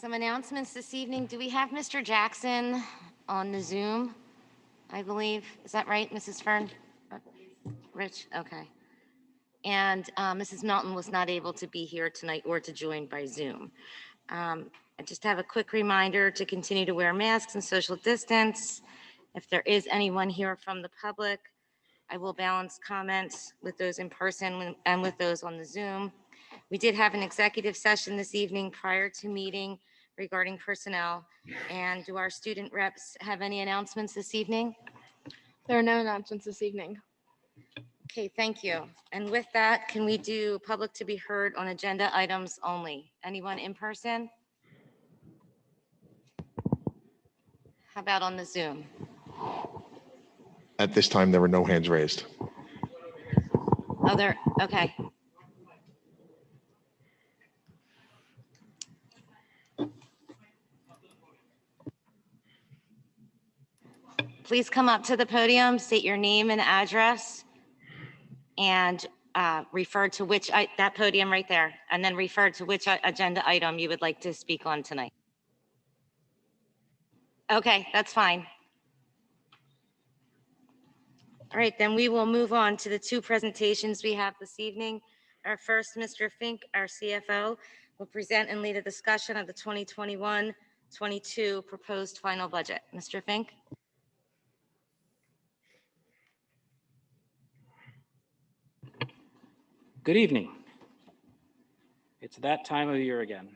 Some announcements this evening. Do we have Mr. Jackson on the Zoom, I believe? Is that right, Mrs. Fern? Rich, okay. And Mrs. Melton was not able to be here tonight or to join by Zoom. I just have a quick reminder to continue to wear masks and social distance. If there is anyone here from the public, I will balance comments with those in person and with those on the Zoom. We did have an executive session this evening prior to meeting regarding personnel. And do our student reps have any announcements this evening? There are no announcements this evening. Okay, thank you. And with that, can we do public to be heard on agenda items only? Anyone in person? How about on the Zoom? At this time, there were no hands raised. Oh, there, okay. Please come up to the podium, state your name and address, and refer to which, that podium right there, and then refer to which agenda item you would like to speak on tonight. Okay, that's fine. All right, then we will move on to the two presentations we have this evening. Our first, Mr. Fink, our CFO, will present and lead a discussion of the 2021-22 proposed final budget. Mr. Fink? Good evening. It's that time of year again.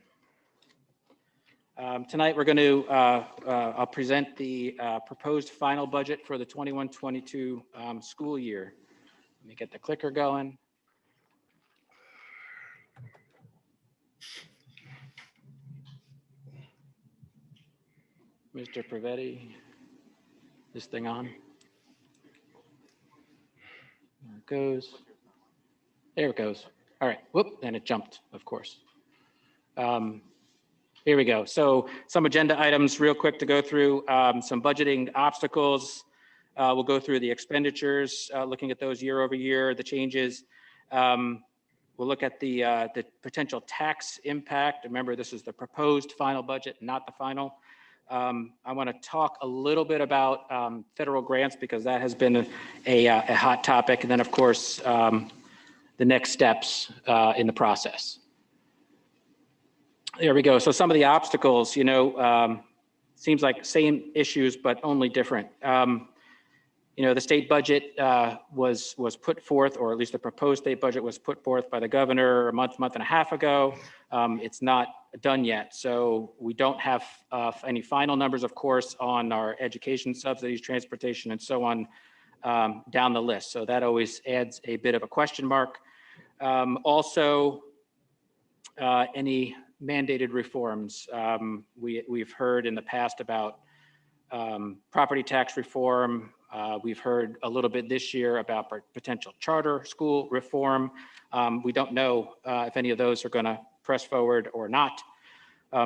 Tonight we're going to, I'll present the proposed final budget for the 21-22 school year. Let me get the clicker going. Mr. Privetti, this thing on? There it goes. There it goes. All right, whoop, and it jumped, of course. Here we go. So some agenda items real quick to go through, some budgeting obstacles. We'll go through the expenditures, looking at those year over year, the changes. We'll look at the potential tax impact. Remember, this is the proposed final budget, not the final. I want to talk a little bit about federal grants because that has been a hot topic. And then, of course, the next steps in the process. There we go. So some of the obstacles, you know, seems like same issues, but only different. You know, the state budget was put forth, or at least the proposed state budget was put forth by the governor a month and a half ago. It's not done yet. So we don't have any final numbers, of course, on our education subsidies, transportation, and so on down the list. So that always adds a bit of a question mark. Also, any mandated reforms. We've heard in the past about property tax reform. We've heard a little bit this year about potential charter school reform. We don't know if any of those are going to press forward or not.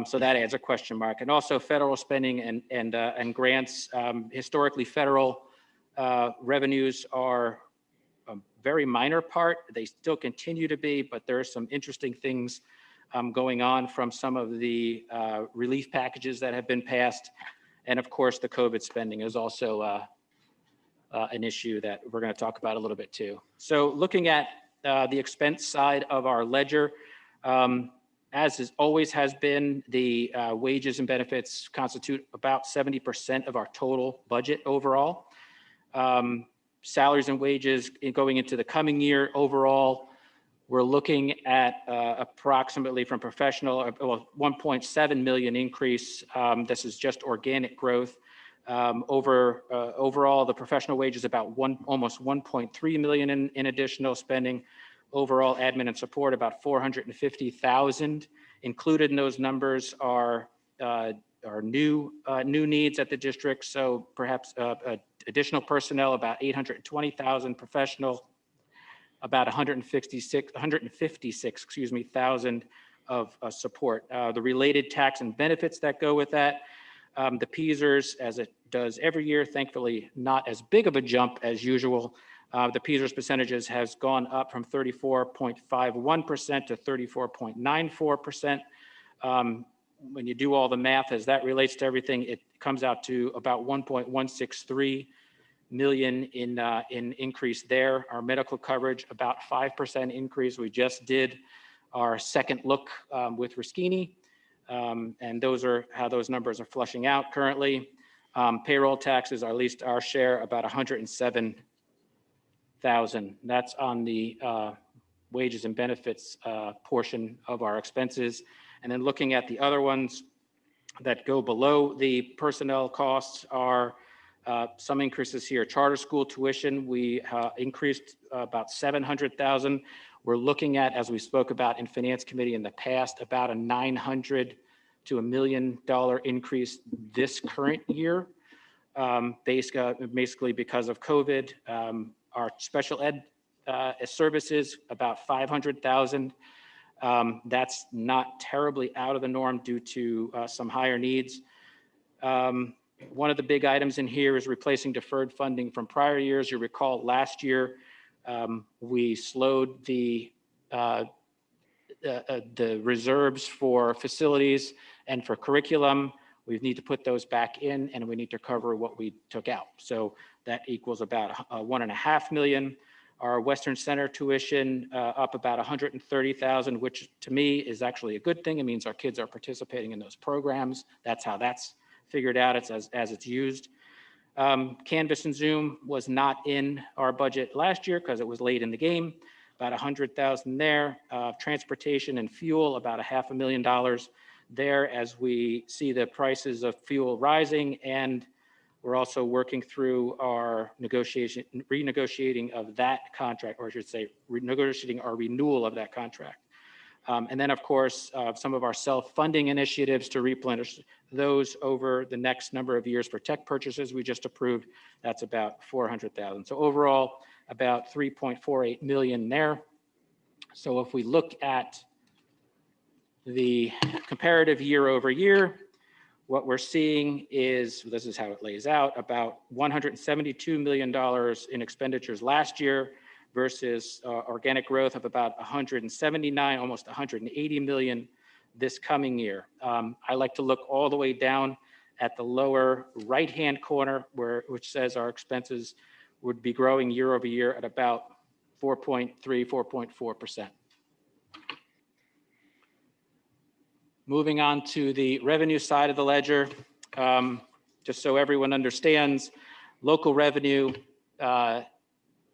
So that adds a question mark. And also federal spending and grants. Historically, federal revenues are a very minor part. They still continue to be, but there are some interesting things going on from some of the relief packages that have been passed. And of course, the COVID spending is also an issue that we're going to talk about a little bit too. So looking at the expense side of our ledger, as is always has been, the wages and benefits constitute about 70% of our total budget overall. Salaries and wages going into the coming year overall, we're looking at approximately from professional, well, 1.7 million increase. This is just organic growth. Overall, the professional wage is about almost 1.3 million in additional spending. Overall, admin and support about 450,000. Included in those numbers are new needs at the district. So perhaps additional personnel about 820,000, professional about 156,000 of support. The related tax and benefits that go with that. The PSERS, as it does every year, thankfully not as big of a jump as usual. The PSERS percentages has gone up from 34.51% to 34.94%. when you do all the math as that relates to everything, it comes out to about 1.163 million in increase there. Our medical coverage, about 5% increase. We just did our second look with Ruskini, and those are how those numbers are flushing out currently. Payroll taxes, or at least our share, about 107,000. That's on the wages and benefits portion of our expenses. And then looking at the other ones that go below the personnel costs are some increases here. Charter school tuition, we increased about 700,000. We're looking at, as we spoke about in Finance Committee in the past, about a $900,000 to $1 million increase this current year, basically because of COVID. Our special ed services, about 500,000. That's not terribly out of the norm due to some higher needs. One of the big items in here is replacing deferred funding from prior years. You recall last year, we slowed the reserves for facilities and for curriculum. We need to put those back in, and we need to cover what we took out. So that equals about 1.5 million. Our Western Center tuition up about 130,000, which to me is actually a good thing. It means our kids are participating in those programs. That's how that's figured out. It's as it's used. Canvas and Zoom was not in our budget last year because it was late in the game. About 100,000 there. Transportation and fuel, about $500,000 there as we see the prices of fuel rising, and we're also working through our renegotiating of that contract, or I should say, renegotiating our renewal of that contract. And then, of course, some of our self-funding initiatives to replenish those over the next number of years for tech purchases we just approved. That's about 400,000. So overall, about 3.48 million there. So if we look at the comparative year over year, what we're seeing is, this is how it lays out, about $172 million in expenditures last year versus organic growth of about 179, almost 180 million this coming year. I like to look all the way down at the lower right-hand corner which says our expenses would be growing year over year at about 4.3, 4.4%. Moving on to the revenue side of the ledger, just so everyone understands, local revenue,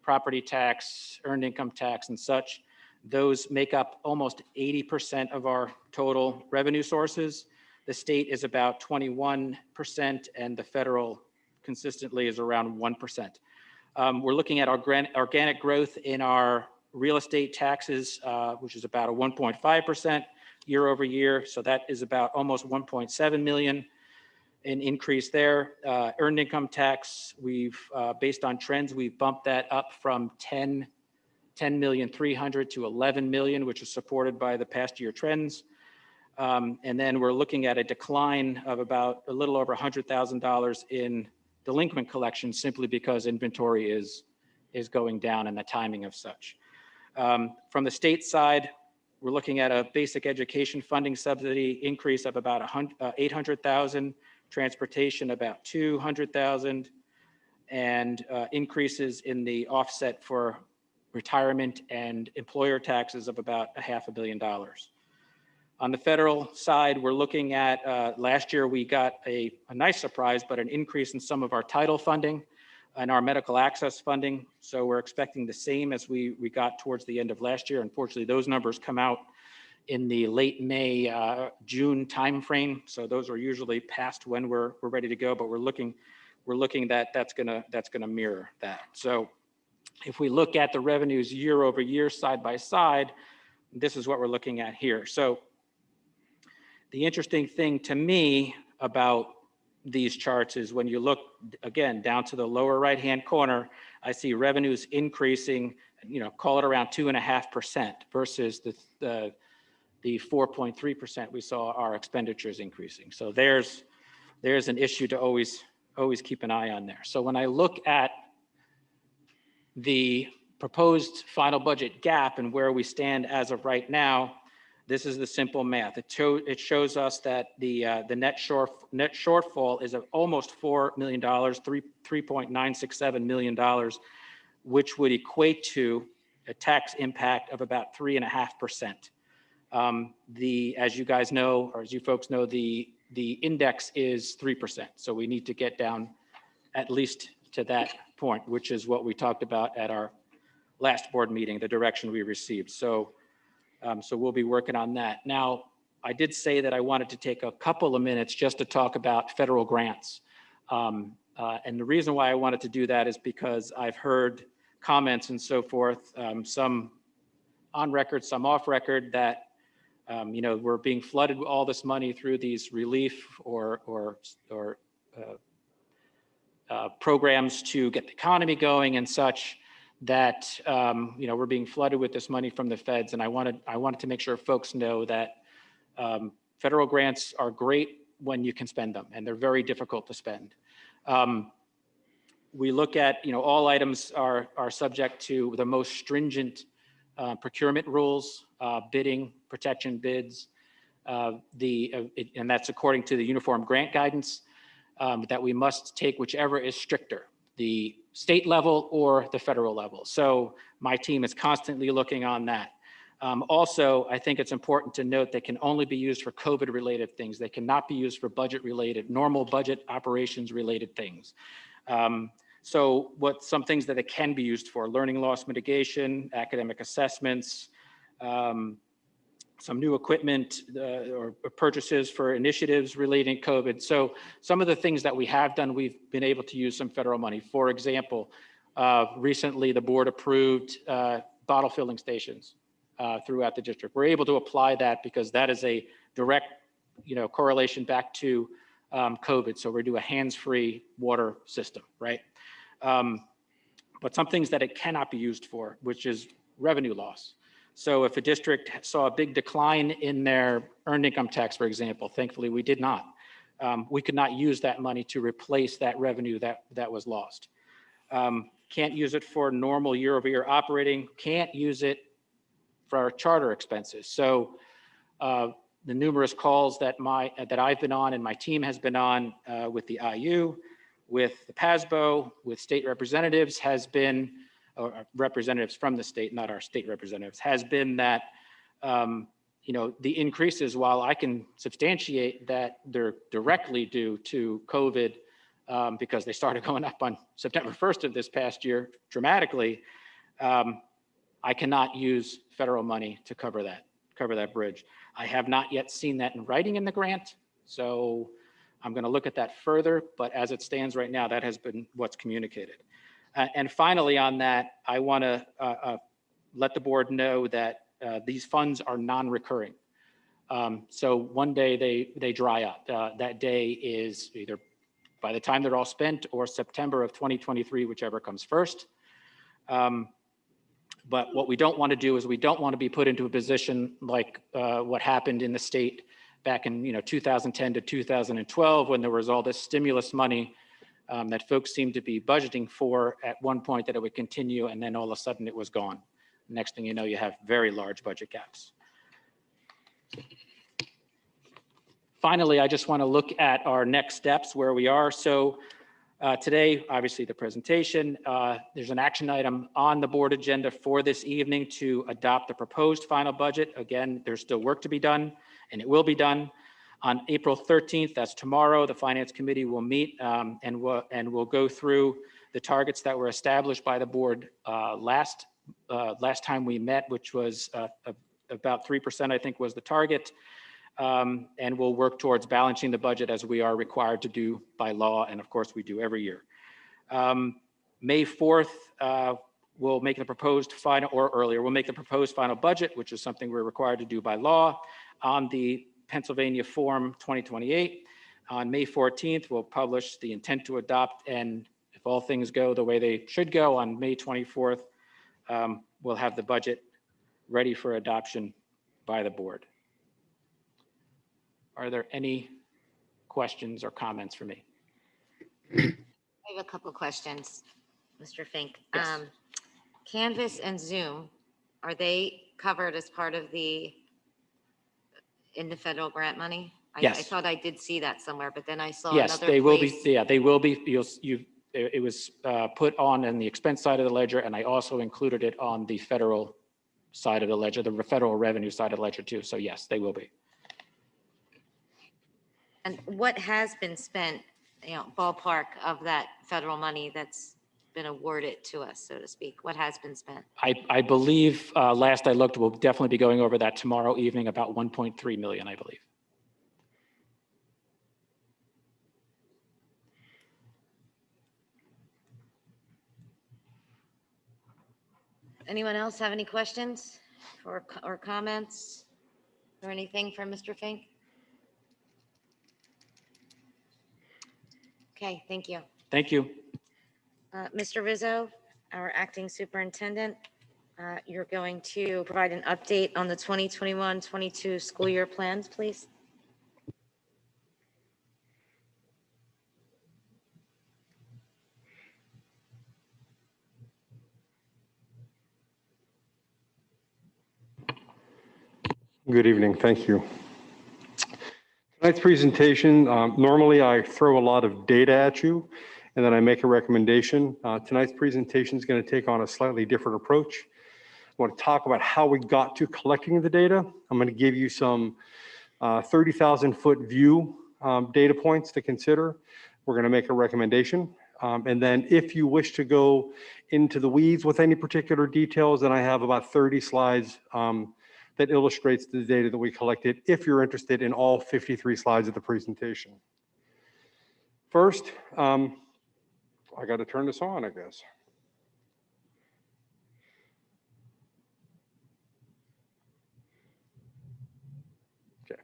property tax, earned income tax, and such, those make up almost 80% of our total revenue sources. The state is about 21%, and the federal consistently is around 1%. We're looking at organic growth in our real estate taxes, which is about a 1.5%. year over year. So that is about almost 1.7 million in increase there. Earned income tax, we've, based on trends, we've bumped that up from 10,300,000 to 11 million, which is supported by the past year trends. And then we're looking at a decline of about a little over $100,000 in delinquent collections simply because inventory is going down and the timing of such. From the state side, we're looking at a basic education funding subsidy increase of about 800,000, transportation about 200,000, and increases in the offset for retirement and employer taxes of about $500 million. On the federal side, we're looking at, last year we got a nice surprise, but an increase in some of our title funding and our medical access funding. So we're expecting the same as we got towards the end of last year. Unfortunately, those numbers come out in the late May, June timeframe. So those are usually past when we're ready to go, but we're looking that that's gonna mirror that. So if we look at the revenues year over year, side by side, this is what we're looking at here. So the interesting thing to me about these charts is when you look again down to the lower right-hand corner, I see revenues increasing, call it around 2.5% versus the 4.3% we saw our expenditures increasing. So there's an issue to always keep an eye on there. So when I look at the proposed final budget gap and where we stand as of right now, This is the simple math. It shows us that the net shortfall is of almost $4 million, $3.967 million, which would equate to a tax impact of about 3.5%. As you guys know, or as you folks know, the index is 3%. So we need to get down at least to that point, which is what we talked about at our last board meeting, the direction we received. So we'll be working on that. Now, I did say that I wanted to take a couple of minutes just to talk about federal grants. And the reason why I wanted to do that is because I've heard comments and so forth, some on record, some off record, that we're being flooded with all this money through these relief or programs to get the economy going and such, that we're being flooded with this money from the feds. And I wanted to make sure folks know that federal grants are great when you can spend them, and they're very difficult to spend. We look at, all items are subject to the most stringent procurement rules, bidding, protection bids, and that's according to the Uniform Grant Guidance, that we must take whichever is stricter, the state level or the federal level. So my team is constantly looking on that. Also, I think it's important to note they can only be used for COVID-related things. They cannot be used for budget-related, normal budget operations-related things. So some things that it can be used for: learning loss mitigation, academic assessments, some new equipment or purchases for initiatives relating to COVID. So some of the things that we have done, we've been able to use some federal money. For example, recently the board approved bottle filling stations throughout the district. We're able to apply that because that is a direct, correlation back to COVID. So we're doing a hands-free water system, right? But some things that it cannot be used for, which is revenue loss. So if a district saw a big decline in their earned income tax, for example, thankfully we did not. We could not use that money to replace that revenue that was lost. Can't use it for normal year-over-year operating. Can't use it for our charter expenses. So the numerous calls that I've been on and my team has been on with the IU, with the PASBO, with state representatives has been, or representatives from the state, not our state representatives, has been that, the increases, while I can substantiate that they're directly due to COVID, because they started going up on September 1st of this past year dramatically, I cannot use federal money to cover that bridge. I have not yet seen that in writing in the grant, so I'm going to look at that further, but as it stands right now, that has been what's communicated. And finally on that, I want to let the board know that these funds are non-recurring. So one day they dry up. That day is either by the time they're all spent or September of 2023, whichever comes first. But what we don't want to do is we don't want to be put into a position like what happened in the state back in 2010 to 2012, when there was all this stimulus money that folks seemed to be budgeting for at one point, that it would continue, and then all of a sudden it was gone. Next thing you know, you have very large budget gaps. Finally, I just want to look at our next steps, where we are. So today, obviously the presentation, there's an action item on the board agenda for this evening to adopt the proposed final budget. Again, there's still work to be done, and it will be done. On April 13th, that's tomorrow, the Finance Committee will meet and we'll go through the targets that were established by the board last time we met, which was about 3%, I think, was the target. And we'll work towards balancing the budget as we are required to do by law, and of course we do every year. May 4th, we'll make the proposed final, or earlier, we'll make the proposed final budget, which is something we're required to do by law, on the Pennsylvania Form 2028. On May 14th, we'll publish the intent to adopt, and if all things go the way they should go, on May 24th, we'll have the budget ready for adoption by the board. Are there any questions or comments for me? I have a couple questions, Mr. Fink. Yes. Canvas and Zoom, are they covered as part of the in the federal grant money? I Yes. thought I did see that somewhere, but then I saw Yes, another they will be, place. yeah, they will be, it was put on in the expense side of the ledger, and I also included it on the federal side of the ledger, the federal revenue side of the ledger too. So yes, they will be. And what has been spent, ballpark of that federal money that's been awarded to us, so to speak? What has been spent? I believe, last I looked, we'll definitely be going over that tomorrow evening, about 1.3 million, I believe. Anyone else have any questions or comments or anything from Mr. Fink? Okay, thank you. Thank you. Mr. Rizzo, our acting superintendent, you're going to provide an update on the 2021-22 school year plans, please. Good evening, thank you. Tonight's presentation, normally I throw a lot of data at you and then I make a recommendation. Tonight's presentation is going to take on a slightly different approach. I want to talk about how we got to collecting the data. I'm going to give you some 30,000 foot view data points to consider. We're going to make a recommendation. And then if you wish to go into the weeds with any particular details, then I have about 30 slides that illustrates the data that we collected if you're interested in all 53 slides of the presentation. First, I got to turn this on, I guess. Okay.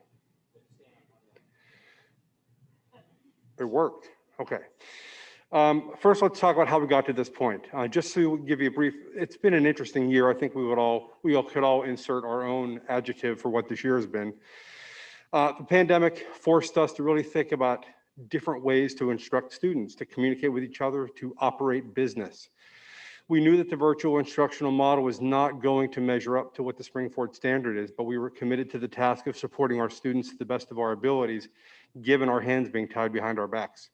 It worked. Okay. First, let's talk about how we got to this point. Just to give you a brief, it's been an interesting year. I think we could all insert our own adjective for what this year has been. The pandemic forced us to really think about different ways to instruct students, to communicate with each other, to operate business. We knew that the virtual instructional model was not going to measure up to what the Springford standard is, but we were committed to the task of supporting our students to the best of our abilities, given our hands being tied behind our backs.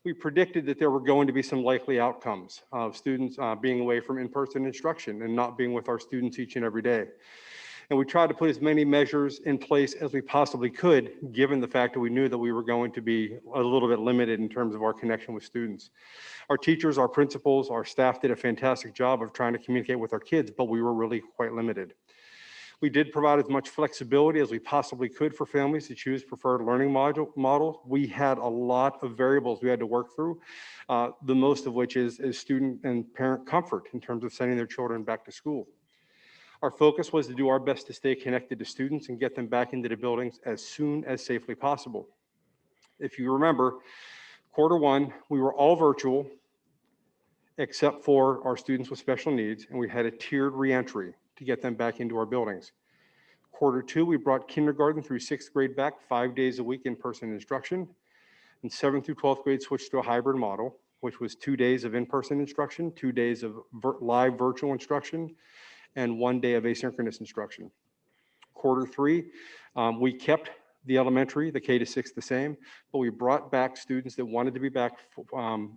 We predicted that there were going to be some likely outcomes of students being away from in-person instruction and not being with our students each and every day. And we tried to put as many measures in place as we possibly could, given the fact that we knew that we were going to be a little bit limited in terms of our connection with students. Our teachers, our principals, our staff did a fantastic job of trying to communicate with our kids, but we were really quite limited. We did provide as much flexibility as we possibly could for families to choose preferred learning model. We had a lot of variables we had to work through, the most of which is student and parent comfort in terms of sending their children back to school. Our focus was to do our best to stay connected to students and get them back into the buildings as soon as safely possible. If you remember, Q1, we were all virtual except for our students with special needs, and we had a tiered reentry to get them back into our buildings. Q2, we brought kindergarten through 6th grade back 5 days a week in-person instruction, and 7th through 12th grade switched to a hybrid model, which was 2 days of in-person instruction, 2 days of live virtual instruction, and 1 day of asynchronous instruction. Q3, we kept the elementary, the K to 6 the same, but we brought back students that wanted to be back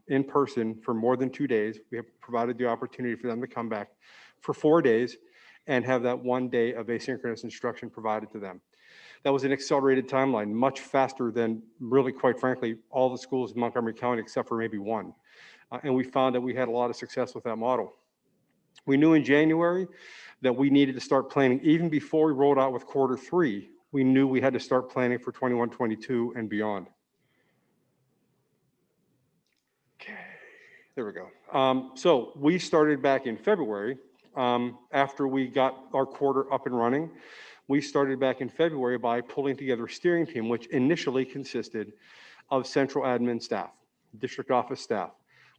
in person for more than 2 days. We have provided the opportunity for them to come back for 4 days and have that 1 day of asynchronous instruction provided to them. That was an accelerated timeline, much faster than really, quite frankly, all the schools in Montgomery County except for maybe one. And we found that we had a lot of success with that model. We knew in January that we needed to start planning, even before we rolled out with Q3, we knew we had to start planning for 21-22 and beyond. Okay, there we go. So we started back in February. After we got our quarter up and running, we started back in February by pulling together a steering team, which initially consisted of central admin staff, district office staff.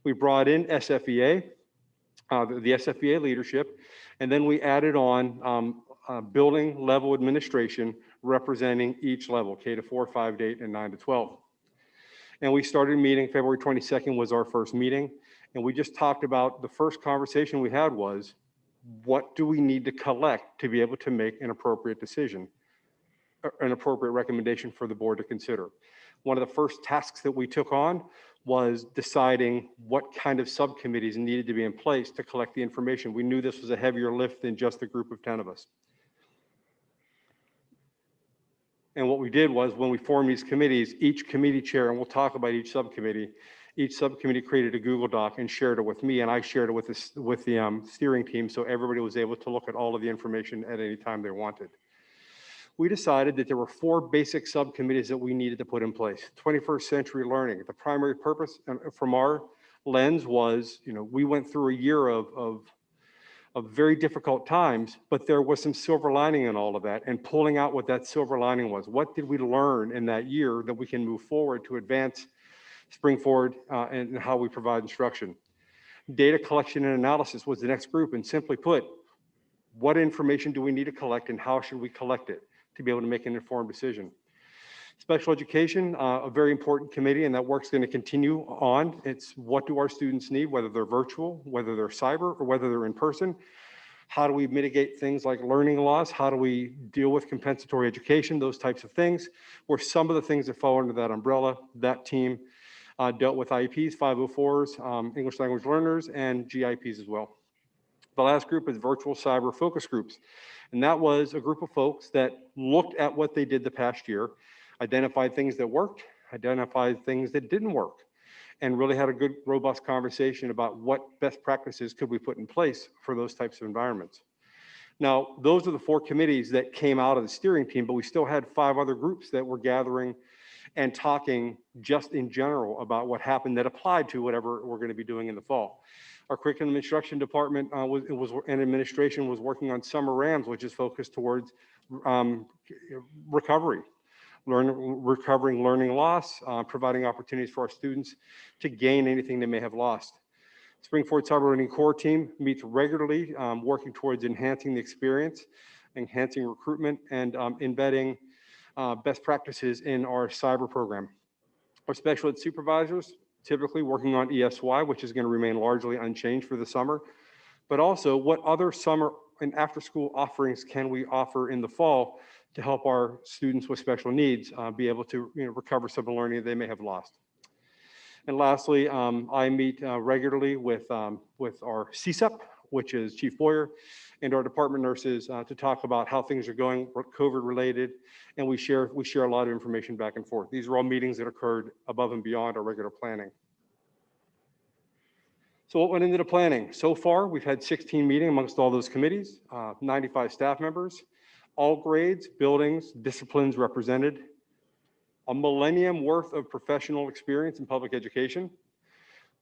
We brought in SFEA, the SFEA leadership, and then we added on building level administration representing each level, K to 4, 5 to 8, and 9 to 12. And we started meeting, February 22nd was our first meeting, and we just talked about, the first conversation we had was, what do we need to collect to be able to make an appropriate decision? an appropriate recommendation for the board to consider. One of the first tasks that we took on was deciding what kind of subcommittees needed to be in place to collect the information. We knew this was a heavier lift than just a group of 10 of us. And what we did was, when we formed these committees, each committee chair, and we'll talk about each subcommittee created a Google Doc and shared it with me, and I shared it with the steering team, so everybody was able to look at all of the information at any time they wanted. We decided that there were 4 basic subcommittees that we needed to put in place. 21st century learning. The primary purpose from our lens was, we went through a year of very difficult times, but there was some silver lining in all of that, and pulling out what that silver lining was. What did we learn in that year that we can move forward to advance Springford and how we provide instruction? Data collection and analysis was the next group, and simply put, what information do we need to collect and how should we collect it to be able to make an informed decision? Special education, a very important committee, and that work's going to continue on. It's what do our students need, whether they're virtual, whether they're cyber, or whether they're in person. How do we mitigate things like learning loss? How do we deal with compensatory education? Those types of things were some of the things that fall under that umbrella. That team dealt with IEPs, 504s, English language learners, and GIPs as well. The last group is virtual cyber focus groups. And that was a group of folks that looked at what they did the past year, identified things that worked, identified things that didn't work, and really had a good, robust conversation about what best practices could we put in place for those types of environments. Now, those are the 4 committees that came out of the steering team, but we still had 5 other groups that were gathering and talking just in general about what happened that applied to whatever we're going to be doing in the fall. Our curriculum instruction department and administration was working on summer RAMs, which is focused towards recovery. Recovering learning loss, providing opportunities for our students to gain anything they may have lost. Springford Cyber Learning Core team meets regularly, working towards enhancing the experience, enhancing recruitment, and embedding best practices in our cyber program. Our special ed supervisors typically working on ESY, which is going to remain largely unchanged for the summer, but also what other summer and after-school offerings can we offer in the fall to help our students with special needs be able to recover some of the learning they may have lost. And lastly, I meet regularly with our CSEP, which is Chief Boyer, and our department nurses to talk about how things are going, COVID related, and we share a lot of information back and forth. These are all meetings that occurred above and beyond our regular planning. So what went into the planning? So far, we've had 16 meetings amongst all those committees, 95 staff members, all grades, buildings, disciplines represented, a millennium worth of professional experience in public education,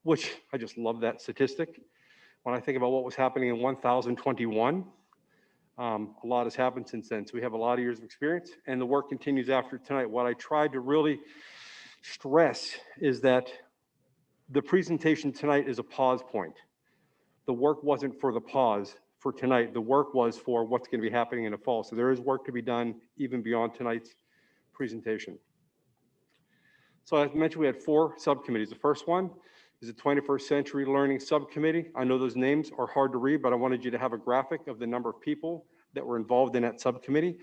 which I just love that statistic. When I think about what was happening in 1021, a lot has happened since then. So we have a lot of years of experience, and the work continues after tonight. What I tried to really stress is that the presentation tonight is a pause point. The work wasn't for the pause for tonight. The work was for what's going to be happening in the fall. So there is work to be done even beyond tonight's presentation. So as mentioned, we had 4 subcommittees. The first one is the 21st Century Learning Subcommittee. I know those names are hard to read, but I wanted you to have a graphic of the number of people that were involved in that subcommittee.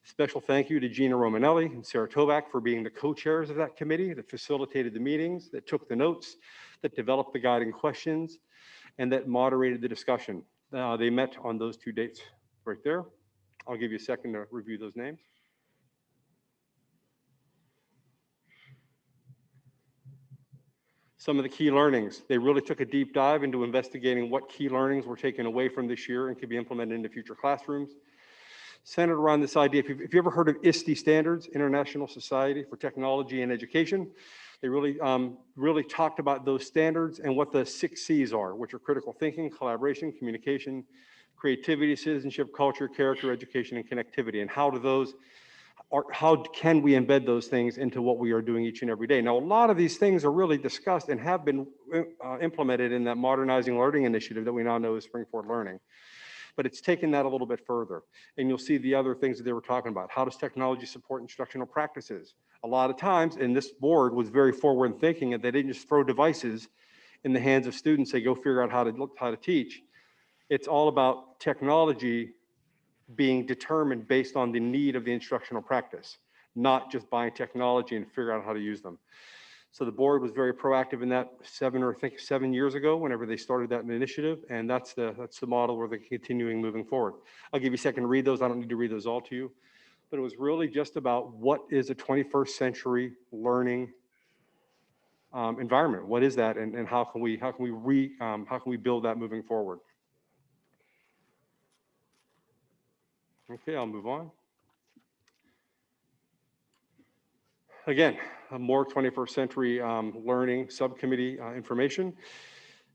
Special thank you to Gina Romanelli and Sarah Toback for being the co-chairs of that committee that facilitated the meetings, that took the notes, that developed the guiding questions, and that moderated the discussion. They met on those 2 dates right there. I'll give you a second to review those names. Some of the key learnings. They really took a deep dive into investigating what key learnings were taken away from this year and could be implemented into future classrooms. Centered around this idea, if you ever heard of ISTE standards, International Society for Technology and Education, they really talked about those standards and what the 6 C's are, which are critical thinking, collaboration, communication, creativity, citizenship, culture, character, education, and connectivity. And how can we embed those things into what we are doing each and every day? Now, a lot of these things are really discussed and have been implemented in that Modernizing Learning initiative that we now know as Springford Learning. But it's taken that a little bit further. And you'll see the other things that they were talking about. How does technology support instructional practices? A lot of times, and this board was very forward thinking, and they didn't just throw devices in the hands of students, say, go figure out how to teach. It's all about technology being determined based on the need of the instructional practice, not just buying technology and figure out how to use them. So the board was very proactive in that 7 years ago, whenever they started that initiative, and that's the model where they're continuing moving forward. I'll give you a second to read those. I don't need to read those all to you, but it was really just about what is a 21st century learning environment. What is that, and how can we build that moving forward? Okay, I'll move on. Again, a more 21st century learning subcommittee information.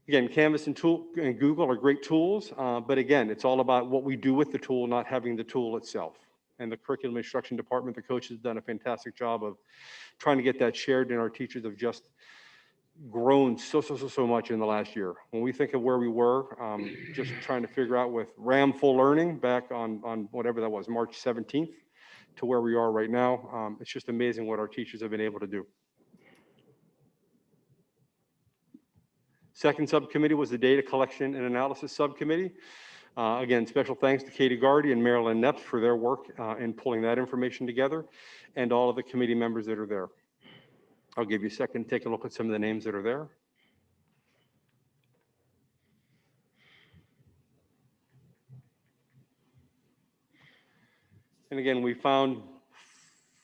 Again, Canvas and Google are great tools, but again, it's all about what we do with the tool, not having the tool itself. And the curriculum instruction department, the coaches have done a fantastic job of trying to get that shared, and our teachers have just grown so much in the last year. When we think of where we were, just trying to figure out with RAM full learning back on whatever that was, March 17th, to where we are right now, it's just amazing what our teachers have been able to do. Second subcommittee was the data collection and analysis subcommittee. Again, special thanks to Katie Gardy and Marilyn Neps for their work in pulling that information together, and all of the committee members that are there. I'll give you a second to take a look at some of the names that are there. And again, we found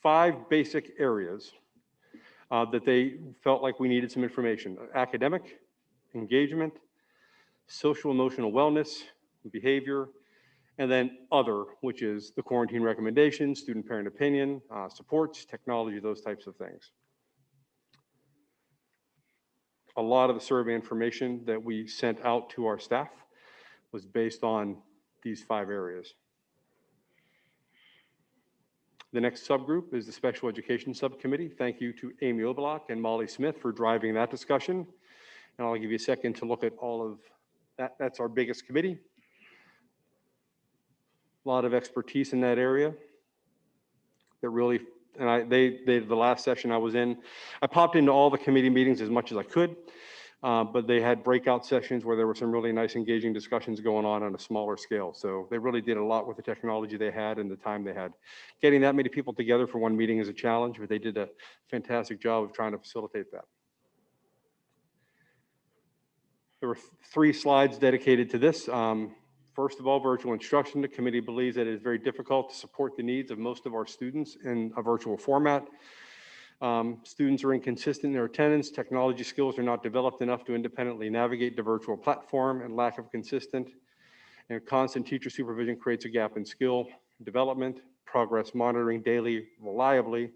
5 basic areas that they felt like we needed some information: academic, engagement, social emotional wellness, behavior, and then other, which is the quarantine recommendations, student parent opinion, supports, technology, those types of things. A lot of the survey information that we sent out to our staff was based on these 5 areas. The next subgroup is the Special Education Subcommittee. Thank you to Amy Obelak and Molly Smith for driving that discussion. And I'll give you a second to look at all of that. That's our biggest committee. A lot of expertise in that area. That really, and the last session I was in, I popped into all the committee meetings as much as I could, but they had breakout sessions where there were some really nice engaging discussions going on a smaller scale. So they really did a lot with the technology they had and the time they had. Getting that many people together for one meeting is a challenge, but they did a fantastic job of trying to facilitate that. There were 3 slides dedicated to this. First of all, virtual instruction. The committee believes that it is very difficult to support the needs of most of our students in a virtual format. Students are inconsistent in their attendance. Technology skills are not developed enough to independently navigate the virtual platform, and lack of consistent and constant teacher supervision creates a gap in skill development, progress monitoring daily, reliably,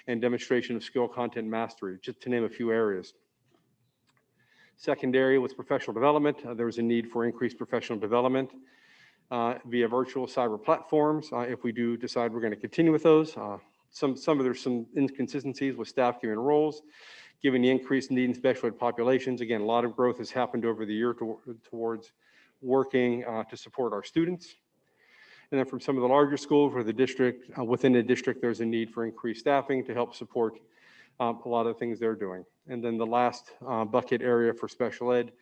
and demonstration of skill content mastery, just to name a few areas. Second area was professional development. There was a need for increased professional development via virtual cyber platforms. If we do decide we're going to continue with those, there's some inconsistencies with staff given roles, given the increased need in special ed populations. Again, a lot of growth has happened over the year towards working to support our students. And then from some of the larger schools where the district, within the district, there's a need for increased staffing to help support a lot of the things they're doing. And then the last bucket area for special ed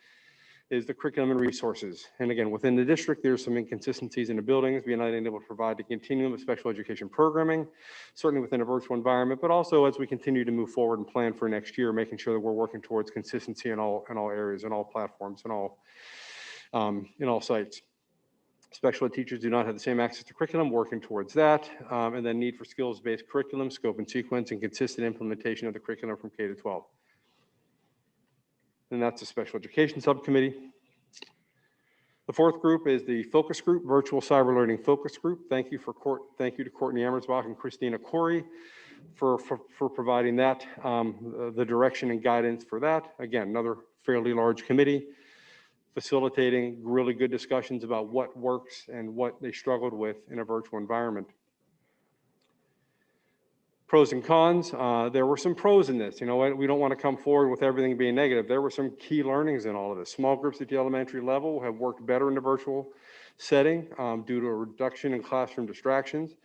is the curriculum and resources. And again, within the district, there's some inconsistencies in the buildings, being unable to provide the continuum of special education programming, certainly within a virtual environment, but also as we continue to move forward and plan for next year, making sure that we're working towards consistency in all areas, in all platforms, in all sites. Special ed teachers do not have the same access to curriculum, working towards that. And then need for skills-based curriculum, scope and sequence, and consistent implementation of the curriculum from K to 12. And that's the Special Education Subcommittee. The 4th group is the focus group, Virtual Cyber Learning Focus Group. Thank you to Courtney Amersbach and Christina Corey for providing that, the direction and guidance for that. Again, another fairly large committee, facilitating really good discussions about what works and what they struggled with in a virtual environment. Pros and cons, there were some pros in this. You know what, we don't want to come forward with everything being negative. There were some key learnings in all of this. Small groups at the elementary level have worked better in the virtual setting due to a reduction in classroom distractions.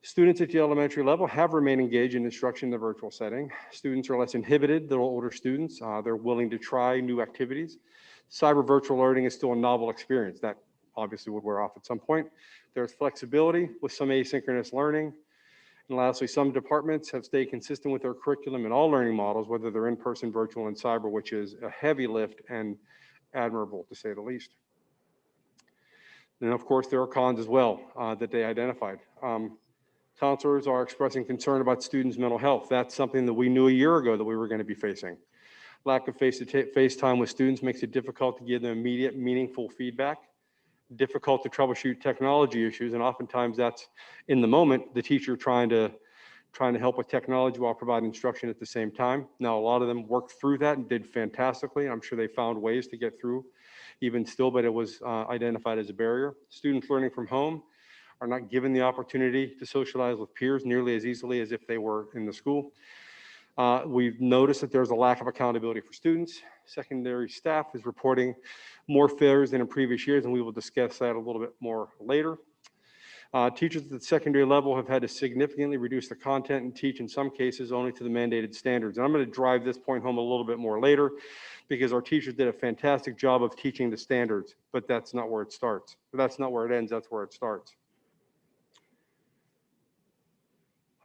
Students at the elementary level have remained engaged in instruction in the virtual setting. Students are less inhibited than older students. They're willing to try new activities. Cyber virtual learning is still a novel experience that obviously would wear off at some point. There's flexibility with some asynchronous learning. And lastly, some departments have stayed consistent with their curriculum in all learning models, whether they're in-person, virtual, and cyber, which is a heavy lift and admirable, to say the least. And of course, there are cons as well that they identified. Counselors are expressing concern about students' mental health. That's something that we knew a year ago that we were going to be facing. Lack of face-to-face time with students makes it difficult to give them immediate, meaningful feedback, difficult to troubleshoot technology issues, and oftentimes that's in the moment, the teacher trying to help with technology while providing instruction at the same time. Now, a lot of them worked through that and did fantastically. I'm sure they found ways to get through even still, but it was identified as a barrier. Students learning from home are not given the opportunity to socialize with peers nearly as easily as if they were in the school. We've noticed that there's a lack of accountability for students. Secondary staff is reporting more failures than in previous years, and we will discuss that a little bit more later. Teachers at the secondary level have had to significantly reduce the content and teach in some cases only to the mandated standards. And I'm going to drive this point home a little bit more later because our teachers did a fantastic job of teaching the standards, but that's not where it starts. That's not where it ends, that's where it starts.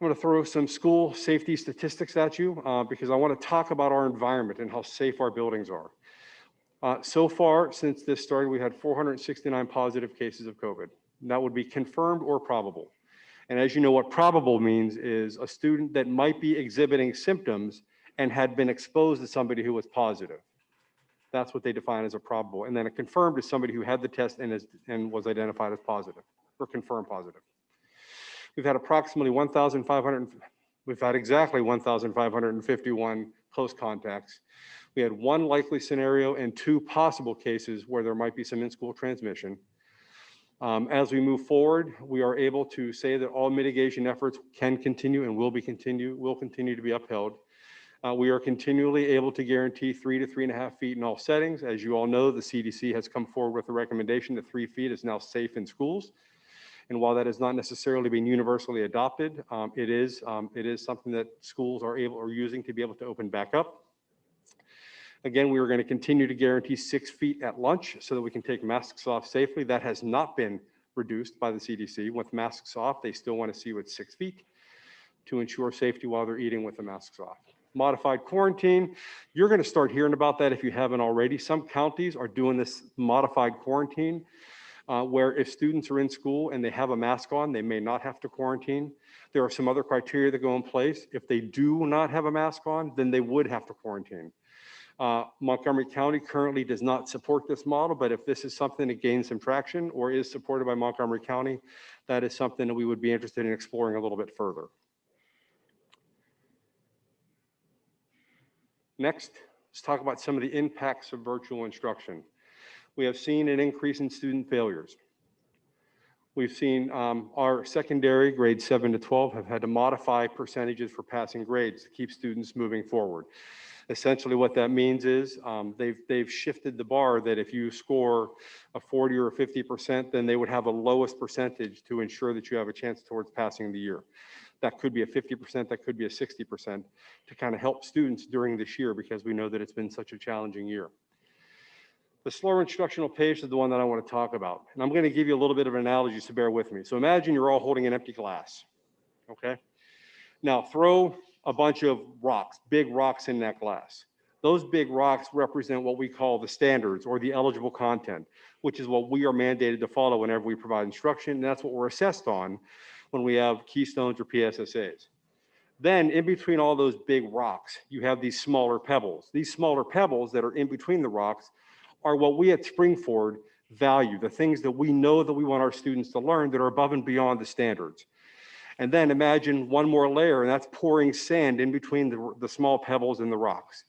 I'm going to throw some school safety statistics at you because I want to talk about our environment and how safe our buildings are. So far, since this started, we had 469 positive cases of COVID. And that would be confirmed or probable. And as you know, what probable means is a student that might be exhibiting symptoms and had been exposed to somebody who was positive. That's what they define as a probable. And then a confirmed is somebody who had the test and was identified as positive or confirmed positive. We've had approximately 1,500, we've had exactly 1,551 close contacts. We had one likely scenario and two possible cases where there might be some in-school transmission. As we move forward, we are able to say that all mitigation efforts can continue and will continue to be upheld. We are continually able to guarantee 3 to 3.5 feet in all settings. As you all know, the CDC has come forward with a recommendation that 3 feet is now safe in schools. And while that has not necessarily been universally adopted, it is something that schools are using to be able to open back up. Again, we are going to continue to guarantee 6 feet at lunch so that we can take masks off safely. That has not been reduced by the CDC. With masks off, they still want to see you at 6 feet to ensure safety while they're eating with the masks off. Modified quarantine, you're going to start hearing about that if you haven't already. Some counties are doing this modified quarantine where if students are in school and they have a mask on, they may not have to quarantine. There are some other criteria that go in place. If they do not have a mask on, then they would have to quarantine. Montgomery County currently does not support this model, but if this is something that gains some traction or is supported by Montgomery County, that is something that we would be interested in exploring a little bit further. Next, let's talk about some of the impacts of virtual instruction. We have seen an increase in student failures. We've seen our secondary grades 7 to 12 have had to modify percentages for passing grades to keep students moving forward. Essentially what that means is they've shifted the bar that if you score a 40 or 50%, then they would have a lowest percentage to ensure that you have a chance towards passing the year. That could be a 50%, that could be a 60% to kind of help students during this year because we know that it's been such a challenging year. The slower instructional pace is the one that I want to talk about. And I'm going to give you a little bit of an analogy, so bear with me. So imagine you're all holding an empty glass, okay? Now throw a bunch of rocks, big rocks in that glass. Those big rocks represent what we call the standards or the eligible content, which is what we are mandated to follow whenever we provide instruction. And that's what we're assessed on when we have keystones or PSSAs. Then in between all those big rocks, you have these smaller pebbles. These smaller pebbles that are in between the rocks are what we at Springford value, the things that we know that we want our students to learn that are above and beyond the standards. And then imagine one more layer, and that's pouring sand in between the small pebbles and the rocks.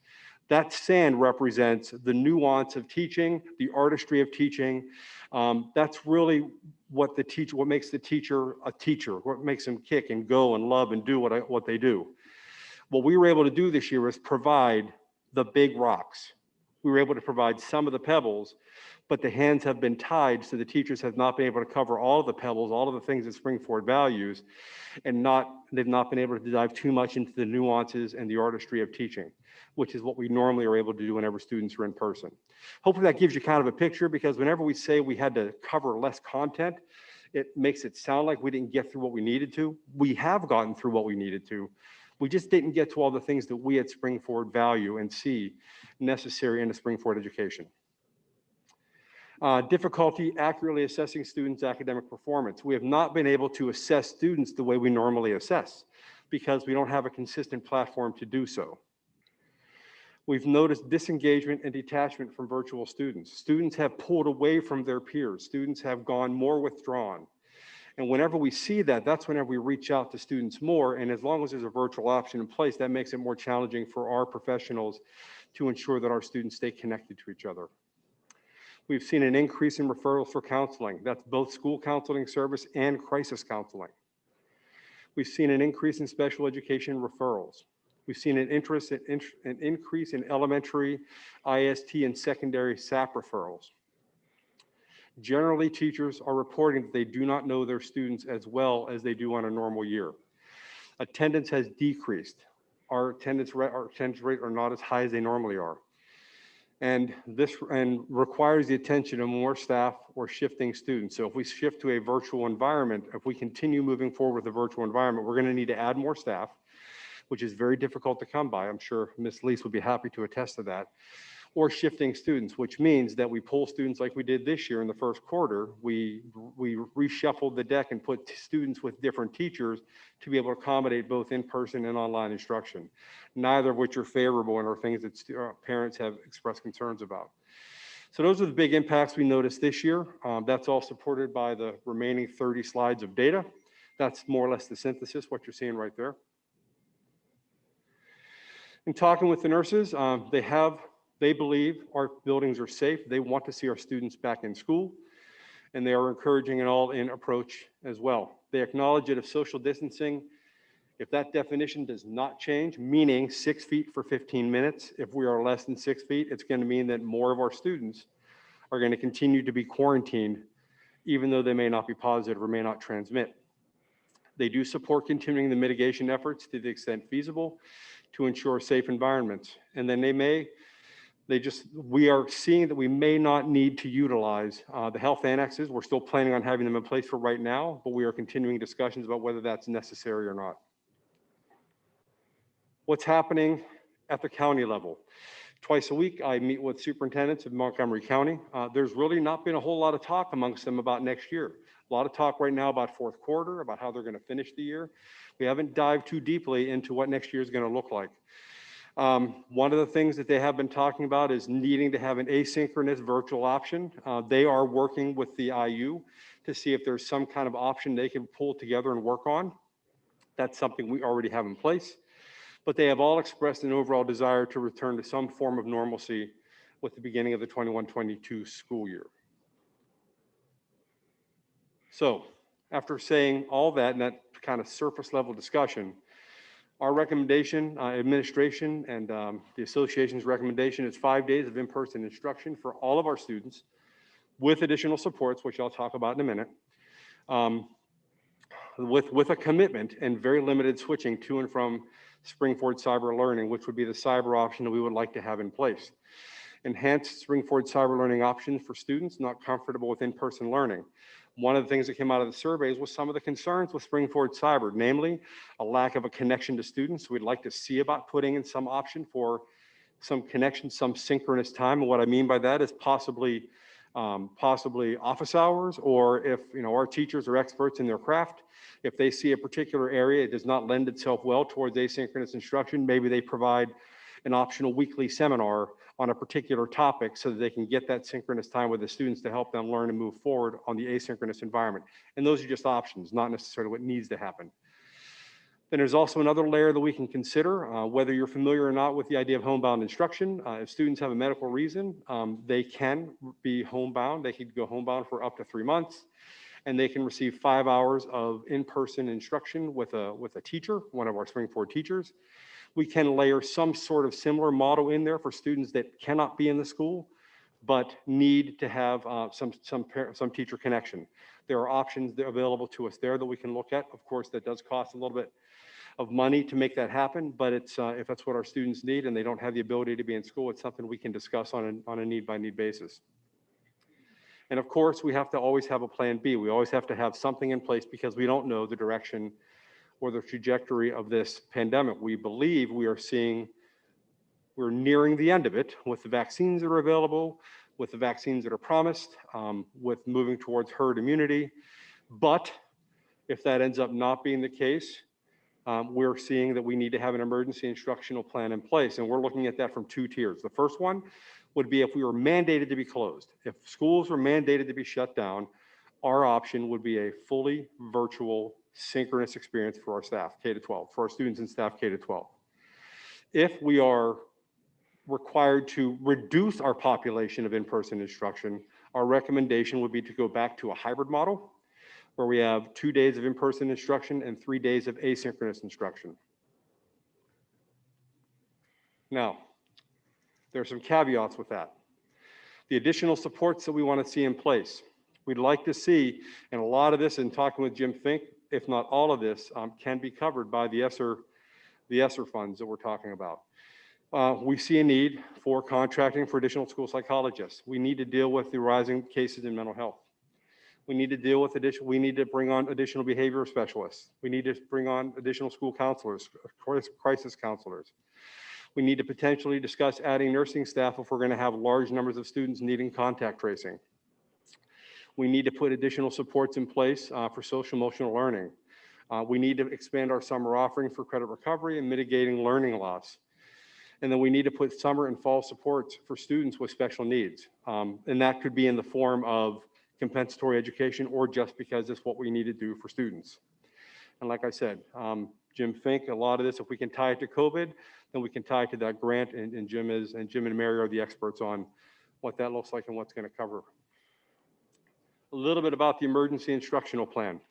That sand represents the nuance of teaching, the artistry of teaching. That's really what makes the teacher a teacher, what makes them kick and go and love and do what they do. What we were able to do this year is provide the big rocks. We were able to provide some of the pebbles, but the hands have been tied, so the teachers have not been able to cover all of the pebbles, all of the things that Springford values, and they've not been able to dive too much into the nuances and the artistry of teaching, which is what we normally are able to do whenever students are in person. Hopefully that gives you kind of a picture, because whenever we say we had to cover less content, it makes it sound like we didn't get through what we needed to. We have gotten through what we needed to. We just didn't get to all the things that we at Springford value and see necessary in a Springford education. Difficulty accurately assessing students' academic performance. We have not been able to assess students the way we normally assess because we don't have a consistent platform to do so. We've noticed disengagement and detachment from virtual students. Students have pulled away from their peers. Students have gone more withdrawn. And whenever we see that, that's whenever we reach out to students more. And as long as there's a virtual option in place, that makes it more challenging for our professionals to ensure that our students stay connected to each other. We've seen an increase in referrals for counseling. That's both school counseling service and crisis counseling. We've seen an increase in special education referrals. We've seen an increase in elementary IST and secondary SAP referrals. Generally, teachers are reporting that they do not know their students as well as they do on a normal year. Attendance has decreased. Our attendance rate are not as high as they normally are. And this requires the attention of more staff or shifting students. So if we shift to a virtual environment, if we continue moving forward with a virtual environment, we're going to need to add more staff, which is very difficult to come by. I'm sure Ms. Leese would be happy to attest to that. Or shifting students, which means that we pull students like we did this year in the first quarter. We reshuffled the deck and put students with different teachers to be able to accommodate both in-person and online instruction, neither of which are favorable and are things that parents have expressed concerns about. So those are the big impacts we noticed this year. That's all supported by the remaining 30 slides of data. That's more or less the synthesis, what you're seeing right there. In talking with the nurses, they believe our buildings are safe. They want to see our students back in school, and they are encouraging an all-in approach as well. They acknowledge that if social distancing, if that definition does not change, meaning 6 feet for 15 minutes, if we are less than 6 feet, it's going to mean that more of our students are going to continue to be quarantined, even though they may not be positive or may not transmit. They do support continuing the mitigation efforts to the extent feasible to ensure safe environments. And then we are seeing that we may not need to utilize the health annexes. We're still planning on having them in place for right now, but we are continuing discussions about whether that's necessary or not. What's happening at the county level? Twice a week, I meet with superintendents of Montgomery County. There's really not been a whole lot of talk amongst them about next year. A lot of talk right now about fourth quarter, about how they're going to finish the year. We haven't dived too deeply into what next year is going to look like. One of the things that they have been talking about is needing to have an asynchronous virtual option. They are working with the IU to see if there's some kind of option they can pull together and work on. That's something we already have in place. But they have all expressed an overall desire to return to some form of normalcy with the beginning of the 21-22 school year. So after saying all that and that kind of surface level discussion, our recommendation, administration and the association's recommendation is 5 days of in-person instruction for all of our students with additional supports, which I'll talk about in a minute, with a commitment and very limited switching to and from Springford Cyber Learning, which would be the cyber option that we would like to have in place. Enhanced Springford Cyber Learning options for students not comfortable with in-person learning. One of the things that came out of the surveys was some of the concerns with Springford Cyber, namely a lack of a connection to students. We'd like to see about putting in some option for some connection, some synchronous time. And what I mean by that is possibly office hours, or if our teachers are experts in their craft, if they see a particular area, it does not lend itself well towards asynchronous instruction, maybe they provide an optional weekly seminar on a particular topic so that they can get that synchronous time with the students to help them learn and move forward on the asynchronous environment. And those are just options, not necessarily what needs to happen. Then there's also another layer that we can consider, whether you're familiar or not with the idea of homebound instruction. If students have a medical reason, they can be homebound. They could go homebound for up to 3 months, and they can receive 5 hours of in-person instruction with a teacher, one of our Springford teachers. We can layer some sort of similar model in there for students that cannot be in the school, but need to have some teacher connection. There are options that are available to us there that we can look at. Of course, that does cost a little bit of money to make that happen, but it's if that's what our students need and they don't have the ability to be in school, it's something we can discuss on a need-by-need basis. And of course, we have to always have a plan B. We always have to have something in place because we don't know the direction or the trajectory of this pandemic. We believe we're nearing the end of it with the vaccines that are available, with the vaccines that are promised, with moving towards herd immunity. But if that ends up not being the case, we're seeing that we need to have an emergency instructional plan in place. And we're looking at that from two tiers. The first one would be if we were mandated to be closed. If schools were mandated to be shut down, our option would be a fully virtual synchronous experience for our staff, K-12, for our students and staff K-12. If we are required to reduce our population of in-person instruction, our recommendation would be to go back to a hybrid model where we have 2 days of in-person instruction and 3 days of asynchronous instruction. Now, there are some caveats with that. The additional supports that we want to see in place. We'd like to see, and a lot of this in talking with Jim Fink, if not all of this, can be covered by the ESSER funds that we're talking about. We see a need for contracting for additional school psychologists. We need to deal with the rising cases in mental health. We need to deal with we need to bring on additional behavioral specialists. We need to bring on additional school counselors, crisis counselors. We need to potentially discuss adding nursing staff if we're going to have large numbers of students needing contact tracing. We need to put additional supports in place for social emotional learning. We need to expand our summer offering for credit recovery and mitigating learning loss. And then we need to put summer and fall supports for students with special needs. And that could be in the form of compensatory education or just because it's what we need to do for students. And like I said, Jim Fink, a lot of this, if we can tie it to COVID, then we can tie it to that grant, and Jim and Mary are the experts on what that looks like and what's going to cover. A little bit about the emergency instructional plan.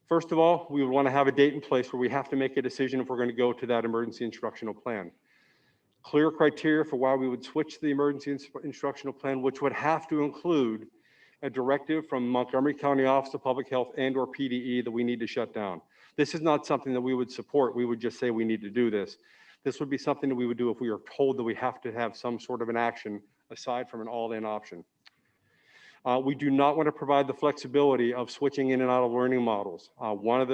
First of all, we would want to have a date in place where we have to make a decision if we're going to go to that emergency instructional plan. Clear criteria for why we would switch to the emergency instructional plan, which would have to include a directive from Montgomery County Office of Public Health and/or PDE that we need to shut down. This is not something that we would support. We would just say we need to do this. This would be something that we would do if we are told that we have to have some sort of an action aside from an all-in option. We do not want to provide the flexibility of switching in and out of learning models. One of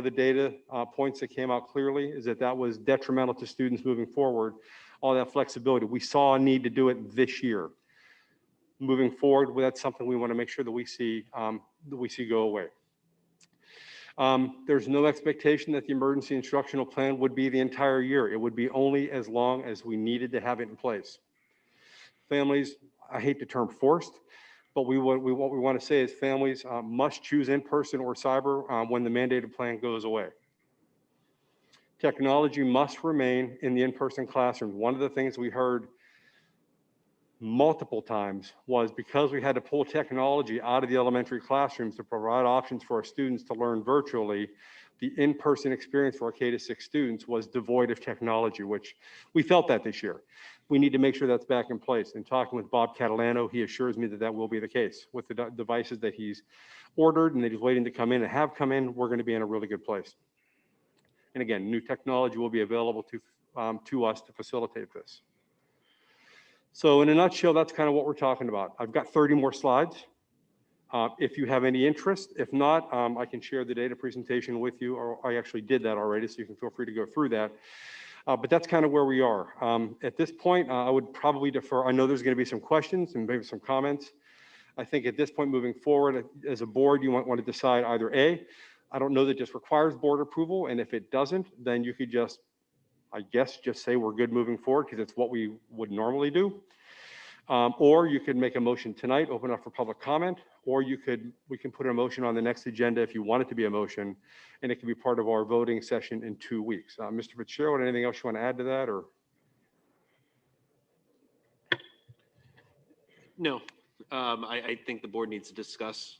the data points that came out clearly is that was detrimental to students moving forward. All that flexibility. We saw a need to do it this year. Moving forward, that's something we want to make sure that we see go away. There's no expectation that the emergency instructional plan would be the entire year. It would be only as long as we needed to have it in place. Families, I hate the term forced, but what we want to say is families must choose in-person or cyber when the mandated plan goes away. Technology must remain in the in-person classroom. One of the things we heard multiple times was because we had to pull technology out of the elementary classrooms to provide options for our students to learn virtually, the in-person experience for our K-6 students was devoid of technology, which we felt that this year. We need to make sure that's back in place. And talking with Bob Catalano, he assures me that that will be the case. With the devices that he's ordered and that he's waiting to come in and have come in, we're going to be in a really good place. And again, new technology will be available to us to facilitate this. So in a nutshell, that's kind of what we're talking about. I've got 30 more slides. If you have any interest, if not, I can share the data presentation with you, or I actually did that already, so you can feel free to go through that. But that's kind of where we are. At this point, I would probably defer. I know there's going to be some questions and maybe some comments. I think at this point moving forward, as a board, you might want to decide either A, I don't know that this requires board approval, and if it doesn't, then you could just, I guess, just say we're good moving forward because it's what we would normally do. Or you could make a motion tonight, open up for public comment, or we can put a motion on the next agenda if you want it to be a motion, and it can be part of our voting session in 2 weeks. Mr. Fitzgerald, anything else you want to add to that, or? No, I think the board needs to discuss,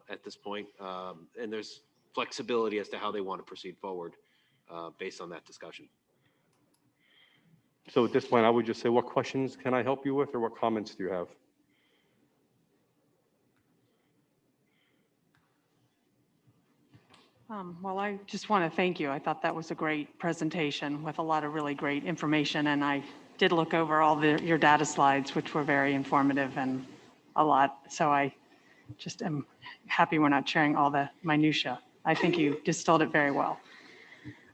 at this point, and there's flexibility as to how they want to proceed forward based on that discussion. So at this point, I would just say, what questions can I help you with, or what comments do you have? Well, I just want to thank you. I thought that was a great presentation with a lot of really great information, and I did look over all your data slides, which were very informative and a lot. So I just am happy we're not sharing all the minutia. I think you distilled it very well.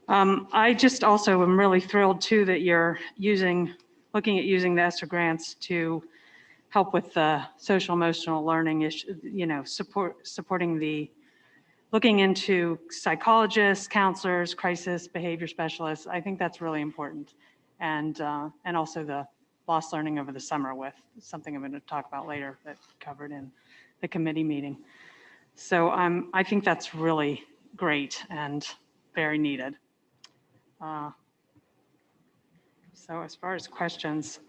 I just also am really thrilled too that you're looking at using the ESSER grants to help with the social emotional learning issue, looking into psychologists, counselors, crisis behavior specialists. I think that's really important. And also the lost learning over the summer with something I'm going to talk about later that covered in the committee meeting. So I think that's really great and very needed. So as far as questions,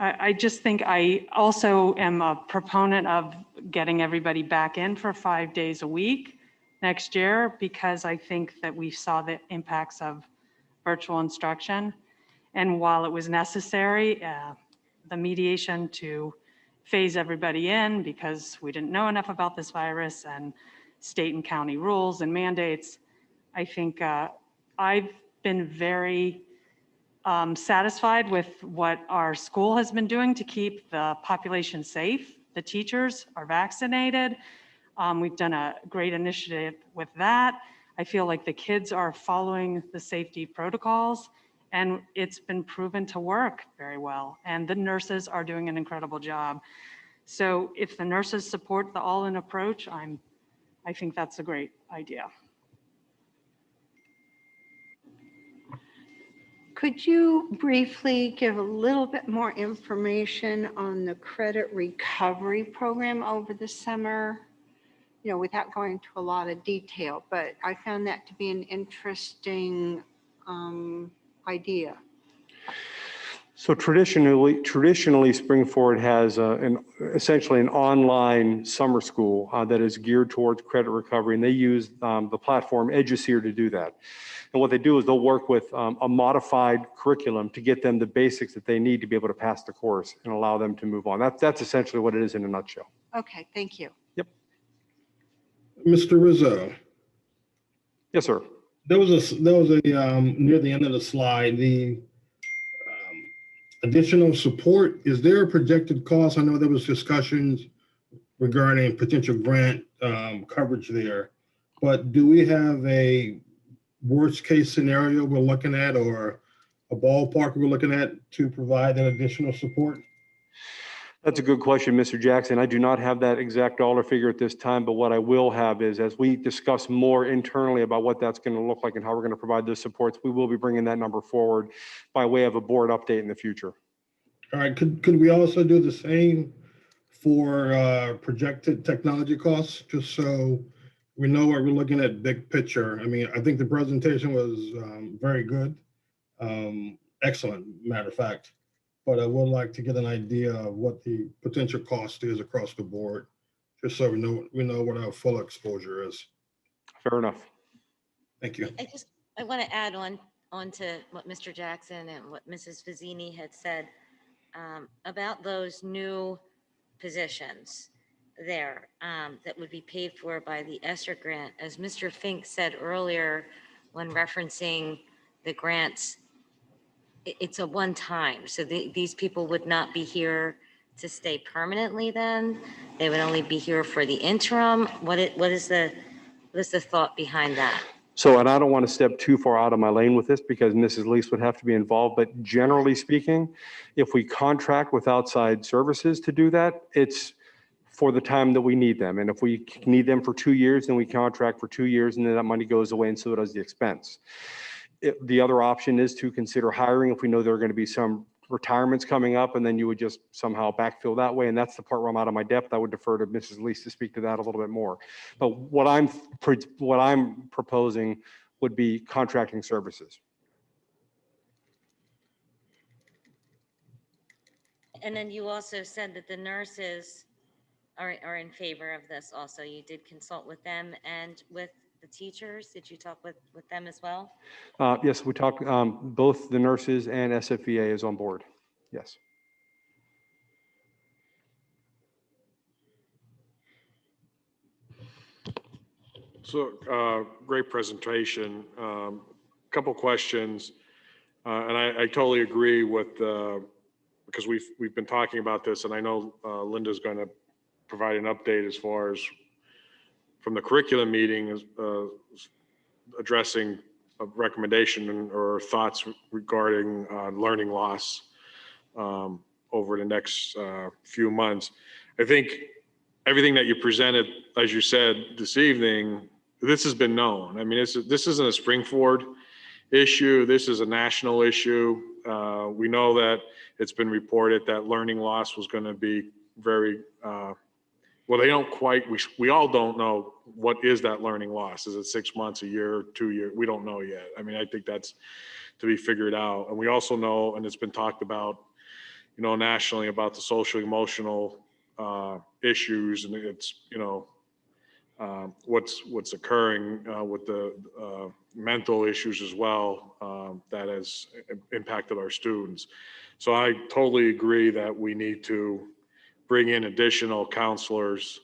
I just think I also am a proponent of getting everybody back in for 5 days a week next year, because I think that we saw the impacts of virtual instruction. And while it was necessary, the mediation to phase everybody in because we didn't know enough about this virus and state and county rules and mandates, I think I've been very satisfied with what our school has been doing to keep the population safe. The teachers are vaccinated. We've done a great initiative with that. I feel like the kids are following the safety protocols, and it's been proven to work very well. And the nurses are doing an incredible job. So if the nurses support the all-in approach, I think that's a great idea. Could you briefly give a little bit more information on the credit recovery program over the summer? You know, without going into a lot of detail, but I found that to be an interesting idea. So traditionally, Springford has essentially an online summer school that is geared towards credit recovery, and they use the platform Eduseer to do that. And what they do is they'll work with a modified curriculum to get them the basics that they need to be able to pass the course and allow them to move on. That's essentially what it is in a nutshell. Okay, thank you. Yep. Mr. Rizzo, Yes, sir. there was a near the end of the slide, the additional support. Is there a projected cost? I know there was discussions regarding potential grant coverage there, but do we have a worst case scenario we're looking at, or a ballpark we're looking at to provide that additional support? That's a good question, Mr. Jackson. I do not have that exact dollar figure at this time, but what I will have is, as we discuss more internally about what that's going to look like and how we're going to provide those supports, we will be bringing that number forward by way of a board update in the future. All right, could we also do the same for projected technology costs, just so we know what we're looking at big picture? I mean, I think the presentation was very good, excellent, matter of fact. But I would like to get an idea of what the potential cost is across the board, just so we know what our full exposure is. Fair enough. Thank you. I want to add on to what Mr. Jackson and what Mrs. Fazzini had said about those new positions there that would be paid for by the ESSER grant. As Mr. Fink said earlier, when referencing the grants, it's a one time. So these people would not be here to stay permanently then. They would only be here for the interim. What is the thought behind that? So, and I don't want to step too far out of my lane with this because Mrs. Lease would have to be involved, but generally speaking, if we contract with outside services to do that, it's for the time that we need them. And if we need them for 2 years, then we contract for 2 years and then that money goes away and so does the expense. The other option is to consider hiring if we know there are going to be some retirements coming up, and then you would just somehow backfill that way. And that's the part where I'm out of my depth. I would defer to Mrs. Lease to speak to that a little bit more. But what I'm proposing would be contracting services. And then you also said that the nurses are in favor of this also. You did consult with them and with the teachers. Did you talk with them as well? Yes, we talked, both the nurses and SFVA is on board. Yes. So, great presentation. Couple questions, and I totally agree with because we've been talking about this, and I know Linda's going to provide an update as far as from the curriculum meeting, addressing a recommendation or thoughts regarding learning loss over the next few months. I think everything that you presented, as you said this evening, this has been known. I mean, this isn't a Springford issue. This is a national issue. We know that it's been reported that learning loss was going to be very, well, they don't quite, we all don't know what is that learning loss. Is it 6 months, a year, 2 years? We don't know yet. I mean, I think that's to be figured out. And we also know, and it's been talked about, you know, nationally about the social emotional issues, and it's, you know, what's occurring with the mental issues as well that has impacted our students. So I totally agree that we need to bring in additional counselors,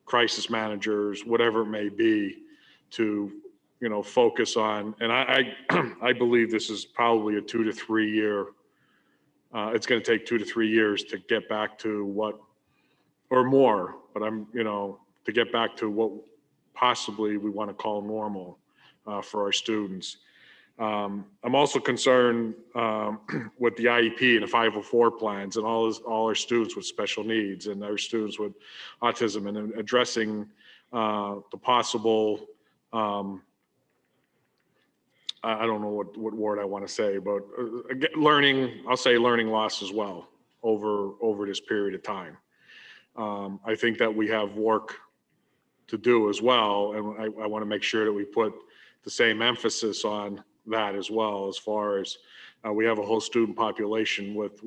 crisis managers, whatever it may be, to, you know, focus on. And I believe this is probably a 2 to 3 year. It's going to take 2 to 3 years to get back to what, or more, but you know, to get back to what possibly we want to call normal for our students. I'm also concerned with the IEP and the 504 plans and all our students with special needs and our students with autism, and addressing the possible, I don't know what word I want to say, but I'll say learning loss as well over this period of time. I think that we have work to do as well, and I want to make sure that we put the same emphasis on that as well, as far as we have a whole student population with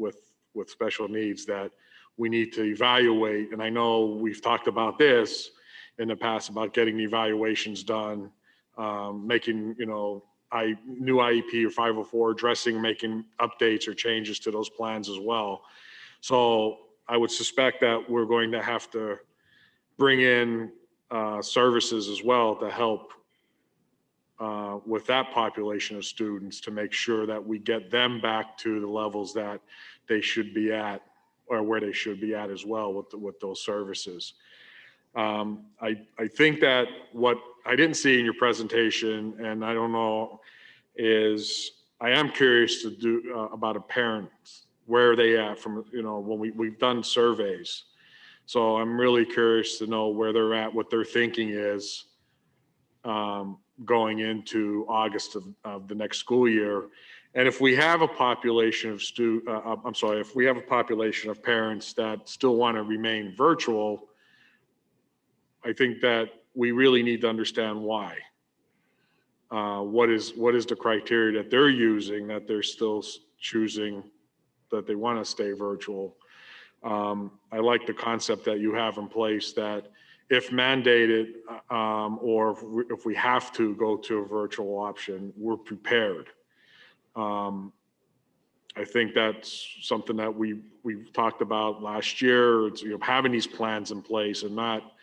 special needs that we need to evaluate. And I know we've talked about this in the past about getting the evaluations done, making, you know, new IEP or 504 addressing, making updates or changes to those plans as well. So I would suspect that we're going to have to bring in services as well to help with that population of students, to make sure that we get them back to the levels that they should be at, or where they should be at as well with those services. I think that what I didn't see in your presentation, and I don't know, is I am curious to do about a parent, where are they at from, you know, when we've done surveys. So I'm really curious to know where they're at, what their thinking is going into August of the next school year. And if we have a population of if we have a population of parents that still want to remain virtual, I think that we really need to understand why. What is the criteria that they're using, that they're still choosing that they want to stay virtual? I like the concept that you have in place that if mandated, or if we have to go to a virtual option, we're prepared. I think that's something that we've talked about last year. It's, you know, having these plans in place and not,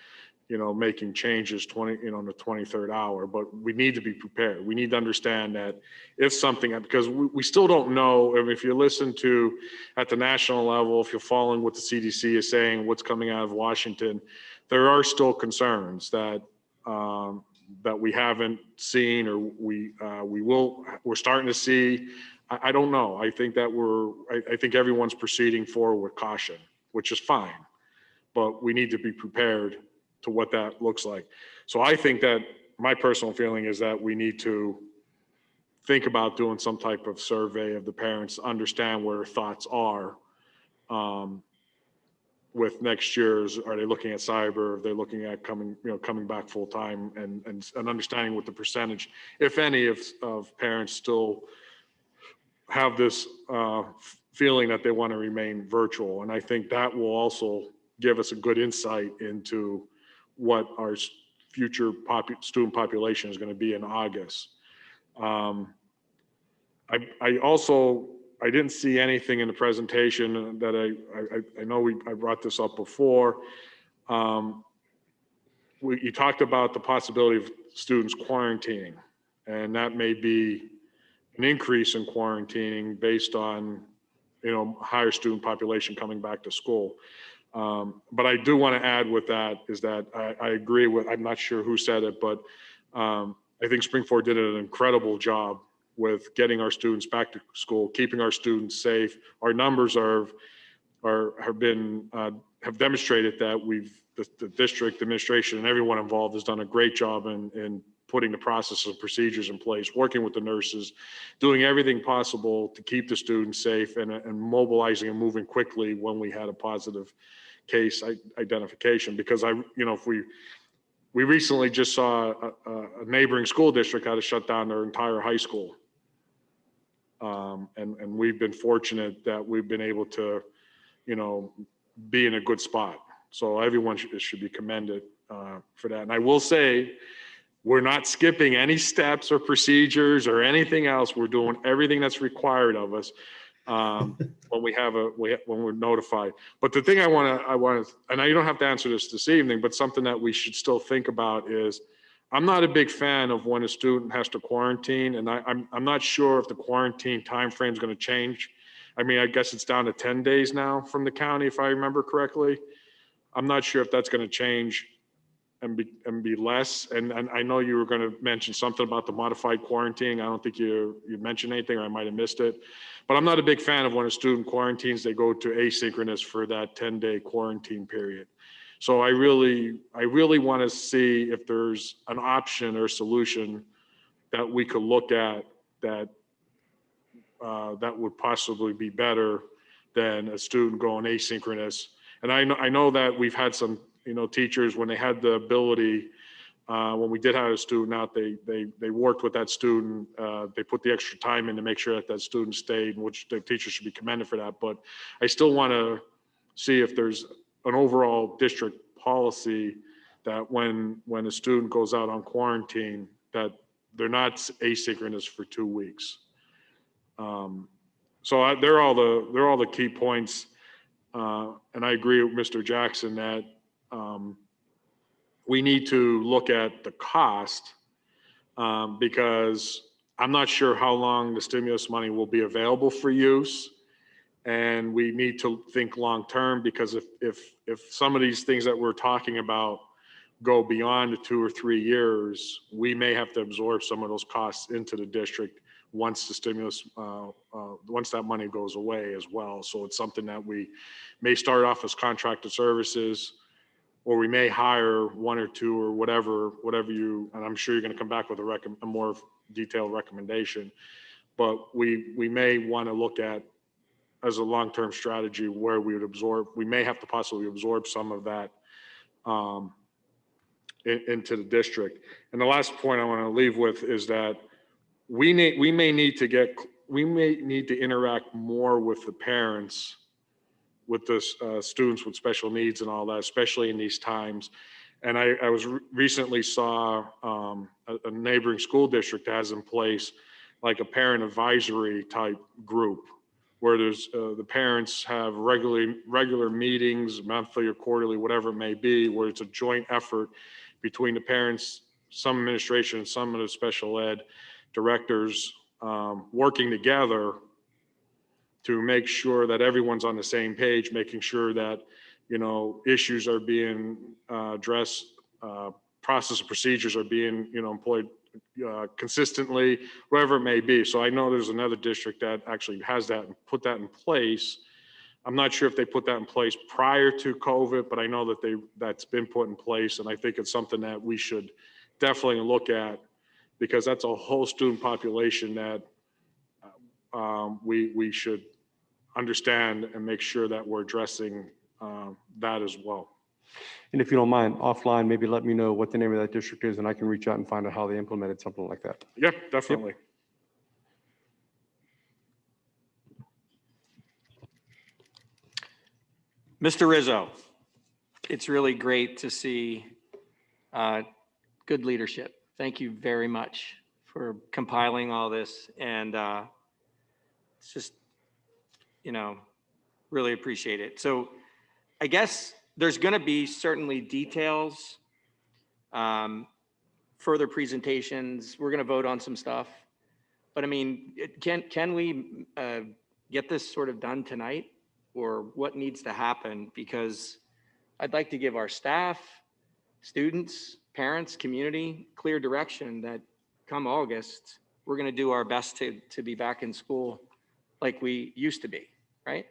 you know, making changes in the 23rd hour, but we need to be prepared. We need to understand that if something, because we still don't know, if you listen to at the national level, if you're following what the CDC is saying, what's coming out of Washington, there are still concerns that that we haven't seen, or we're starting to see. I don't know. I think that I think everyone's proceeding forward with caution, which is fine, but we need to be prepared to what that looks like. So I think that my personal feeling is that we need to think about doing some type of survey of the parents, understand where their thoughts are with next year's. Are they looking at cyber? Are they looking at coming back full time, and understanding what the percentage, if any, of parents still have this feeling that they want to remain virtual. And I think that will also give us a good insight into what our future student population is going to be in August. I didn't see anything in the presentation that I know I brought this up before. you talked about the possibility of students quarantining, and that may be an increase in quarantining based on, higher student population coming back to school. But I do want to add with that is that I agree with, I'm not sure who said it, but I think Springford did an incredible job with getting our students back to school, keeping our students safe. Our numbers have demonstrated that the district administration and everyone involved has done a great job in putting the processes and procedures in place, working with the nurses, doing everything possible to keep the students safe and mobilizing and moving quickly when we had a positive case identification. Because if we recently just saw a neighboring school district had to shut down their entire high school. And we've been fortunate that we've been able to, be in a good spot. So everyone should be commended for that. And I will say, we're not skipping any steps or procedures or anything else. We're doing everything that's required of us when we're notified. But the thing I want to, and you don't have to answer this evening, but something that we should still think about is, I'm not a big fan of when a student has to quarantine, and I'm not sure if the quarantine timeframe is going to change. I mean, I guess it's down to 10 days now from the county, if I remember correctly. I'm not sure if that's going to change and be less. And I know you were going to mention something about the modified quarantine. I don't think you mentioned anything, or I might have missed it. But I'm not a big fan of when a student quarantines, they go to asynchronous for that 10-day quarantine period. So I really want to see if there's an option or solution that we could look at that would possibly be better than a student going asynchronous. And I know that we've had some, teachers, when they had the ability, when we did have a student out, they worked with that student. They put the extra time in to make sure that student stayed, which the teacher should be commended for that. But I still want to see if there's an overall district policy that when a student goes out on quarantine, that they're not asynchronous for 2 weeks. So they're all the key points. And I agree with Mr. Jackson that we need to look at the cost because I'm not sure how long the stimulus money will be available for use. And we need to think long-term, because if some of these things that we're talking about go beyond the 2 or 3 years, we may have to absorb some of those costs into the district once the stimulus, once that money goes away as well. So it's something that we may start off as contracted services, or we may hire 1 or 2 or whatever you, and I'm sure you're going to come back with a more detailed recommendation, but we may want to look at as a long-term strategy where we may have to possibly absorb some of that into the district. And the last point I want to leave with is that we may need to interact more with the parents, with the students with special needs and all that, especially in these times. And I recently saw a neighboring school district that has in place like a parent advisory type group, where there's the parents have regular meetings, monthly or quarterly, whatever it may be, where it's a joint effort between the parents, some administration, and some of the special ed directors working together to make sure that everyone's on the same page, making sure that, issues are being addressed, process and procedures are being, employed consistently, wherever it may be. So I know there's another district that actually has that and put that in place. I'm not sure if they put that in place prior to COVID, but I know that that's been put in place. And I think it's something that we should definitely look at, because that's a whole student population that we should understand and make sure that we're addressing that as well. And if you don't mind, offline, maybe let me know what the name of that district is, and I can reach out and find out how they implemented something like that. Yep, definitely. Mr. Rizzo, it's really great to see good leadership. Thank you very much for compiling all this. And it's just, really appreciate it. So I guess there's going to be certainly details further presentations. We're going to vote on some stuff. But I mean, can we get this sort of done tonight, or what needs to happen? Because I'd like to give our staff, students, parents, community clear direction that come August, we're going to do our best to be back in school like we used to be, right?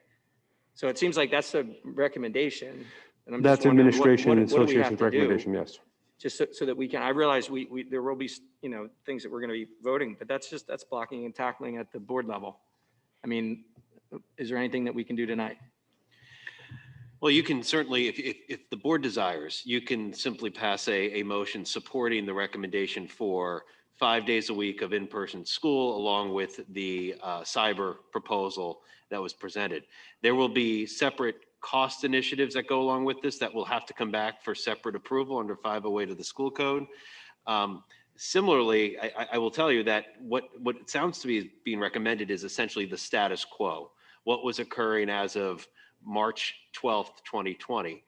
So it seems like that's a recommendation. And I'm just That's wondering administration and what do we have association's to do? recommendation, yes. Just so that we can, I realize there will be, things that we're going to be voting, but that's blocking and tackling at the board level. I mean, is there anything that we can do tonight? Well, you can certainly, if the board desires, you can simply pass a motion supporting the recommendation for 5 days a week of in-person school, along with the cyber proposal that was presented. There will be separate cost initiatives that go along with this that will have to come back for separate approval under 508 of the school code. Similarly, I will tell you that what it sounds to be being recommended is essentially the status quo, what was occurring as of March 12th, 2020.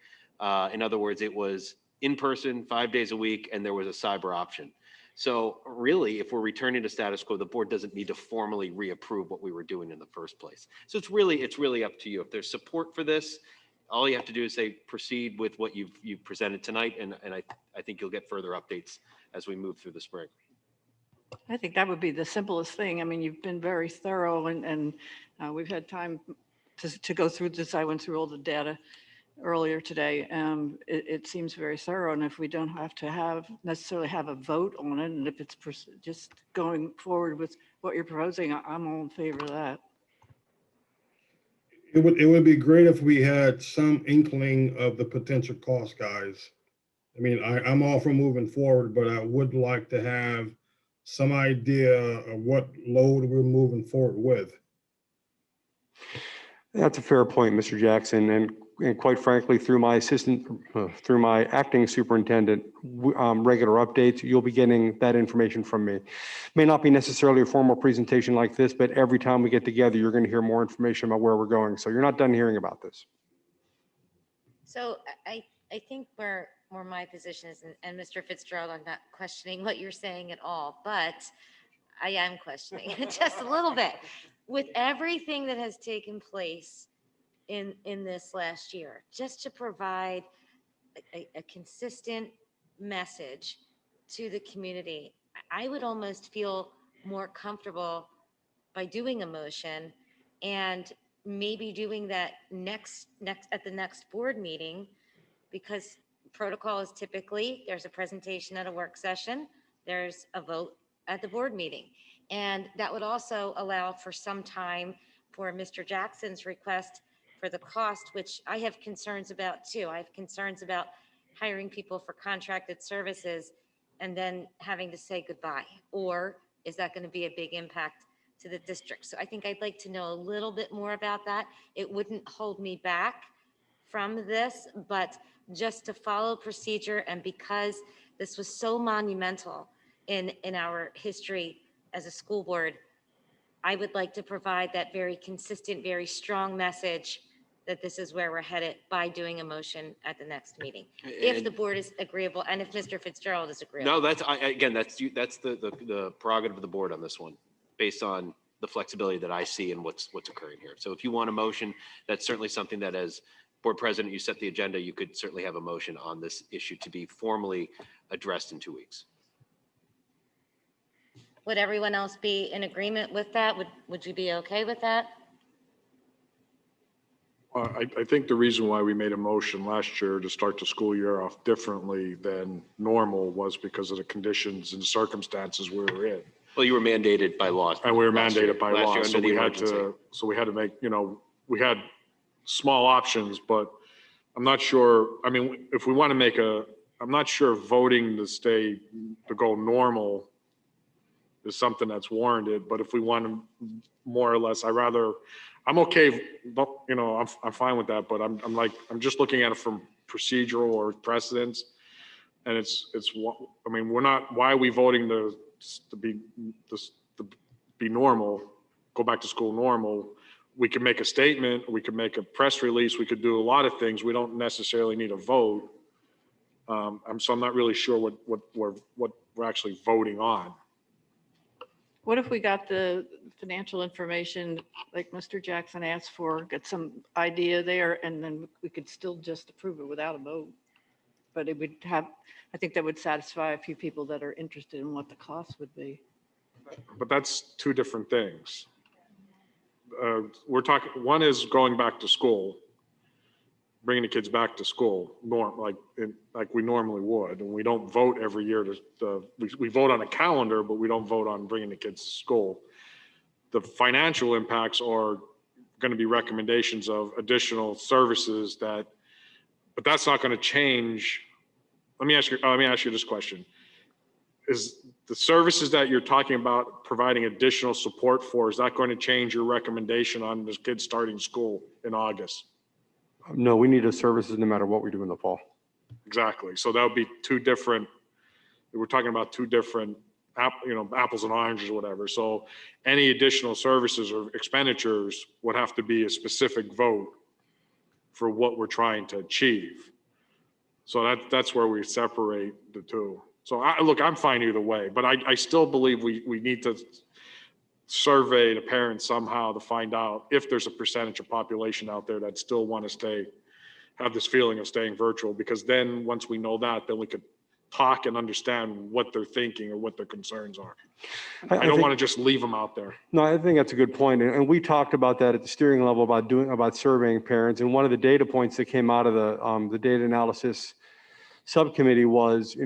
In other words, it was in person 5 days a week, and there was a cyber option. So really, if we're returning to status quo, the board doesn't need to formally reapprove what we were doing in the first place. So it's really up to you. If there's support for this, all you have to do is say proceed with what you've presented tonight, and I think you'll get further updates as we move through the spring. I think that would be the simplest thing. I mean, you've been very thorough, and we've had time to go through this. I went through all the data earlier today. It seems very thorough, and if we don't have to necessarily have a vote on it, and if it's just going forward with what you're proposing, I'm all in favor of that. It would be great if we had some inkling of the potential cost, guys. I mean, I'm all for moving forward, but I would like to have some idea of what load we're moving forward with. That's a fair point, Mr. Jackson. And quite frankly, through my through my acting superintendent, regular updates, you'll be getting that information from me. May not be necessarily a formal presentation like this, but every time we get together, you're going to hear more information about where we're going. So you're not done hearing about this. So I think where my position is, and Mr. Fitzgerald, I'm not questioning what you're saying at all, but I am questioning it just a little bit. With everything that has taken place in this last year, just to provide a consistent message to the community, I would almost feel more comfortable by doing a motion and maybe doing that next at the next board meeting, because protocol is typically there's a presentation at a work session, there's a vote at the board meeting. And that would also allow for some time for Mr. Jackson's request for the cost, which I have concerns about too. I have concerns about hiring people for contracted services and then having to say goodbye. Or is that going to be a big impact to the district? So I think I'd like to know a little bit more about that. It wouldn't hold me back from this, but just to follow procedure, and because this was so monumental in our history as a school board, I would like to provide that very consistent, very strong message that this is where we're headed by doing a motion at the next meeting. If the board is agreeable, and if Mr. Fitzgerald is agreeable. No, that's the prerogative of the board on this one, based on the flexibility that I see in what's occurring here. So if you want a motion, that's certainly something that, as board president, you set the agenda, you could certainly have a motion on this issue to be formally addressed in 2 weeks. Would everyone else be in agreement with that? Would you be okay with that? I think the reason why we made a motion last year to start the school year off differently than normal was because of the conditions and circumstances we were in. Well, you were mandated by law. And we were mandated by law, so we had to make, we had small options, but I'm not sure, I mean, if we want to make I'm not sure voting to go normal is something that's warranted, but if we want to more or less, I'm okay, but I'm fine with that, but I'm just looking at it from procedural or precedence. And why are we voting to be normal, go back to school normal? We could make a statement, we could make a press release, we could do a lot of things. We don't necessarily need a vote. So I'm not really sure what we're actually voting on. What if we got the financial information like Mr. Jackson asked for, get some idea there, and then we could still just approve it without a vote? But it would have, I think that would satisfy a few people that are interested in what the cost would be. But that's two different things. We're talking, one is going back to school, bringing the kids back to school, like we normally would. And we don't vote every year we vote on a calendar, but we don't vote on bringing the kids to school. The financial impacts are going to be recommendations of additional services but that's not going to change. Let me ask you this question. Is the services that you're talking about providing additional support for, is that going to change your recommendation on the kids starting school in August? No, we need those services no matter what we do in the fall. Exactly. So that would be we're talking about two different, apples and oranges or whatever. So any additional services or expenditures would have to be a specific vote for what we're trying to achieve. So that's where we separate the two. So I'm fine either way, but I still believe we need to survey the parents somehow to find out if there's a percentage of population out there that still want to have this feeling of staying virtual, because then once we know that, then we could talk and understand what they're thinking or what their concerns are. I don't want to just leave them out there. No, I think that's a good point. And we talked about that at the steering level about surveying parents. And one of the data points that came out of the data analysis subcommittee was,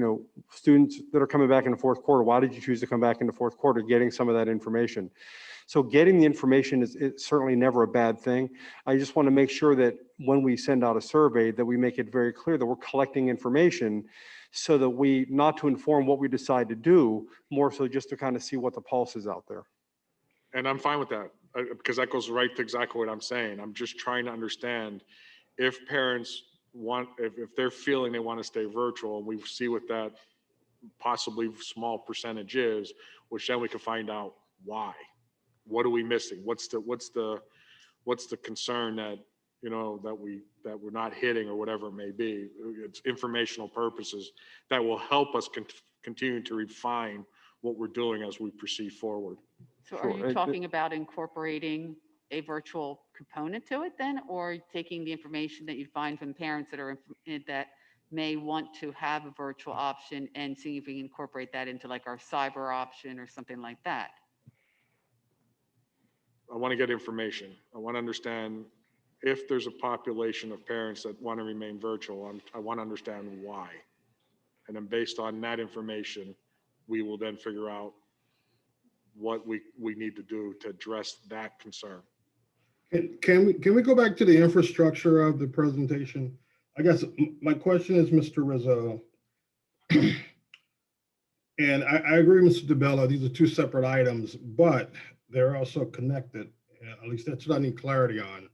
students that are coming back in the fourth quarter, why did you choose to come back in the fourth quarter? Getting some of that information. So getting the information is certainly never a bad thing. I just want to make sure that when we send out a survey that we make it very clear that we're collecting information so that not to inform what we decide to do, more so just to kind of see what the pulse is out there. And I'm fine with that because that goes right to exactly what I'm saying. I'm just trying to understand if parents if they're feeling they want to stay virtual, and we see what that possibly small percentage is, which then we can find out why. What are we missing? What's the concern that that we're not hitting or whatever it may be? It's informational purposes that will help us continue to refine what we're doing as we proceed forward. So are you talking about incorporating a virtual component to it then, or taking the information that you find from parents that may want to have a virtual option and seeing if we can incorporate that into like our cyber option or something like that? I want to get information. I want to understand if there's a population of parents that want to remain virtual. I want to understand why. And then based on that information, we will then figure out what we need to do to address that concern. Can we go back to the infrastructure of the presentation? I guess my question is, Mr. Rizzo, and I agree, Mr. DeBella, these are two separate items, but they're also connected. At least that's what I need clarity on.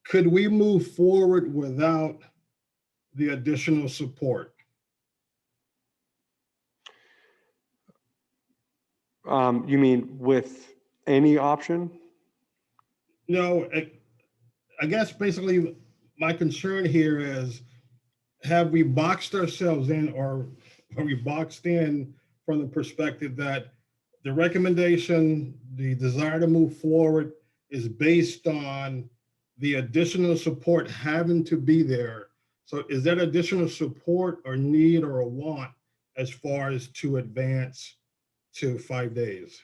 Could we move forward without the additional support? You mean with any option? No, I guess basically my concern here is, have we boxed ourselves in, or are we boxed in from the perspective that the recommendation, the desire to move forward is based on the additional support having to be there? So is that additional support or need or a want as far as to advance to 5 days?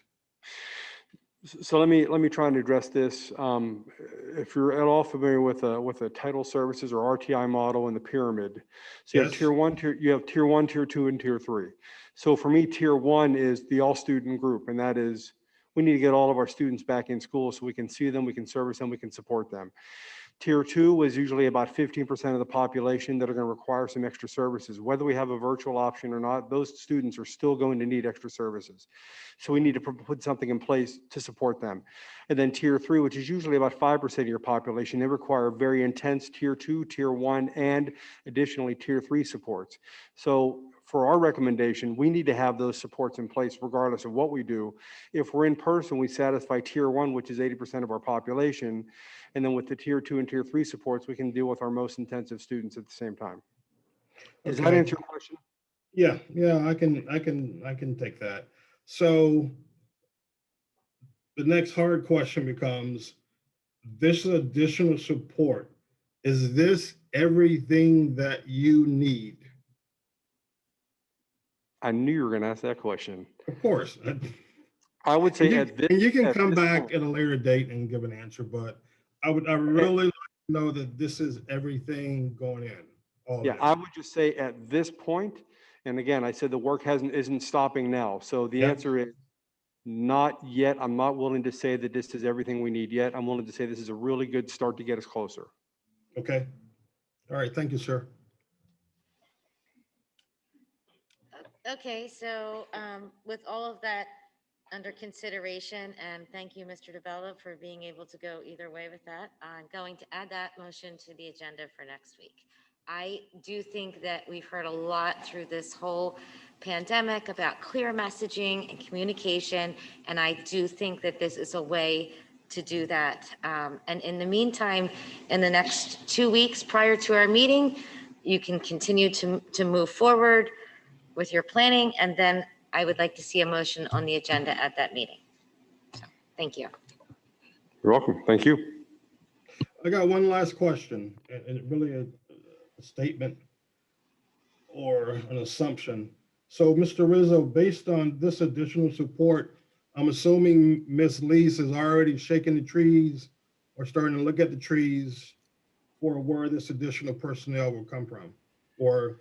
So let me try and address this. If you're at all familiar with a title services or RTI model in the pyramid, so you have tier one, tier two, and tier three. So for me, tier one is the all student group, and that is we need to get all of our students back in school so we can see them, we can service them, we can support them. Tier two is usually about 15% of the population that are going to require some extra services. Whether we have a virtual option or not, those students are still going to need extra services. So we need to put something in place to support them. And then tier three, which is usually about 5% of your population, they require very intense tier two, tier one, and additionally tier three supports. So for our recommendation, we need to have those supports in place regardless of what we do. If we're in person, we satisfy tier one, which is 80% of our population. And then with the tier two and tier three supports, we can deal with our most intensive students at the same time. Does that Okay. answer your question? Yeah, I can take that. So the next hard question becomes, this additional support, is this everything that you need? I knew you were going to ask that question. Of course. I would say at this. And you can at come this back point- at a later date and give an answer, but I really like to know that this is everything going in. All Yeah, this. I would just say at this point, and again, I said the work isn't stopping now. So the Yep. answer is not yet. I'm not willing to say that this is everything we need yet. I'm willing to say this is a really good start to get us closer. Okay. All right. Thank you, sir. Okay, so with all of that under consideration, and thank you, Mr. DeBello, for being able to go either way with that, I'm going to add that motion to the agenda for next week. I do think that we've heard a lot through this whole pandemic about clear messaging and communication, and I do think that this is a way to do that. And in the meantime, in the next 2 weeks prior to our meeting, you can continue to move forward with your planning, and then I would like to see a motion on the agenda at that meeting. So, thank you. You're welcome. Thank you. I got one last question, and really a statement or an assumption. So, Mr. Rizzo, based on this additional support, I'm assuming Ms. Lees has already shaken the trees or starting to look at the trees for where this additional personnel will come from, or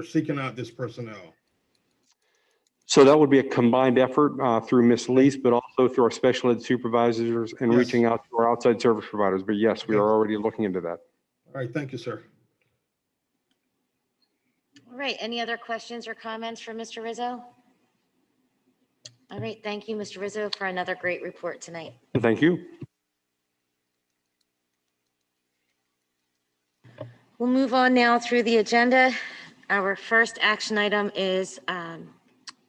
seeking out this personnel. So that would be a combined effort through Ms. Lease, but also through our special ed supervisors and Yes. reaching out to our outside service providers. But yes, we are Okay. already looking into that. All right, thank you, sir. All right, any other questions or comments for Mr. Rizzo? All right, thank you, Mr. Rizzo, for another great report tonight. Thank you. We'll move on now through the agenda. Our first action item is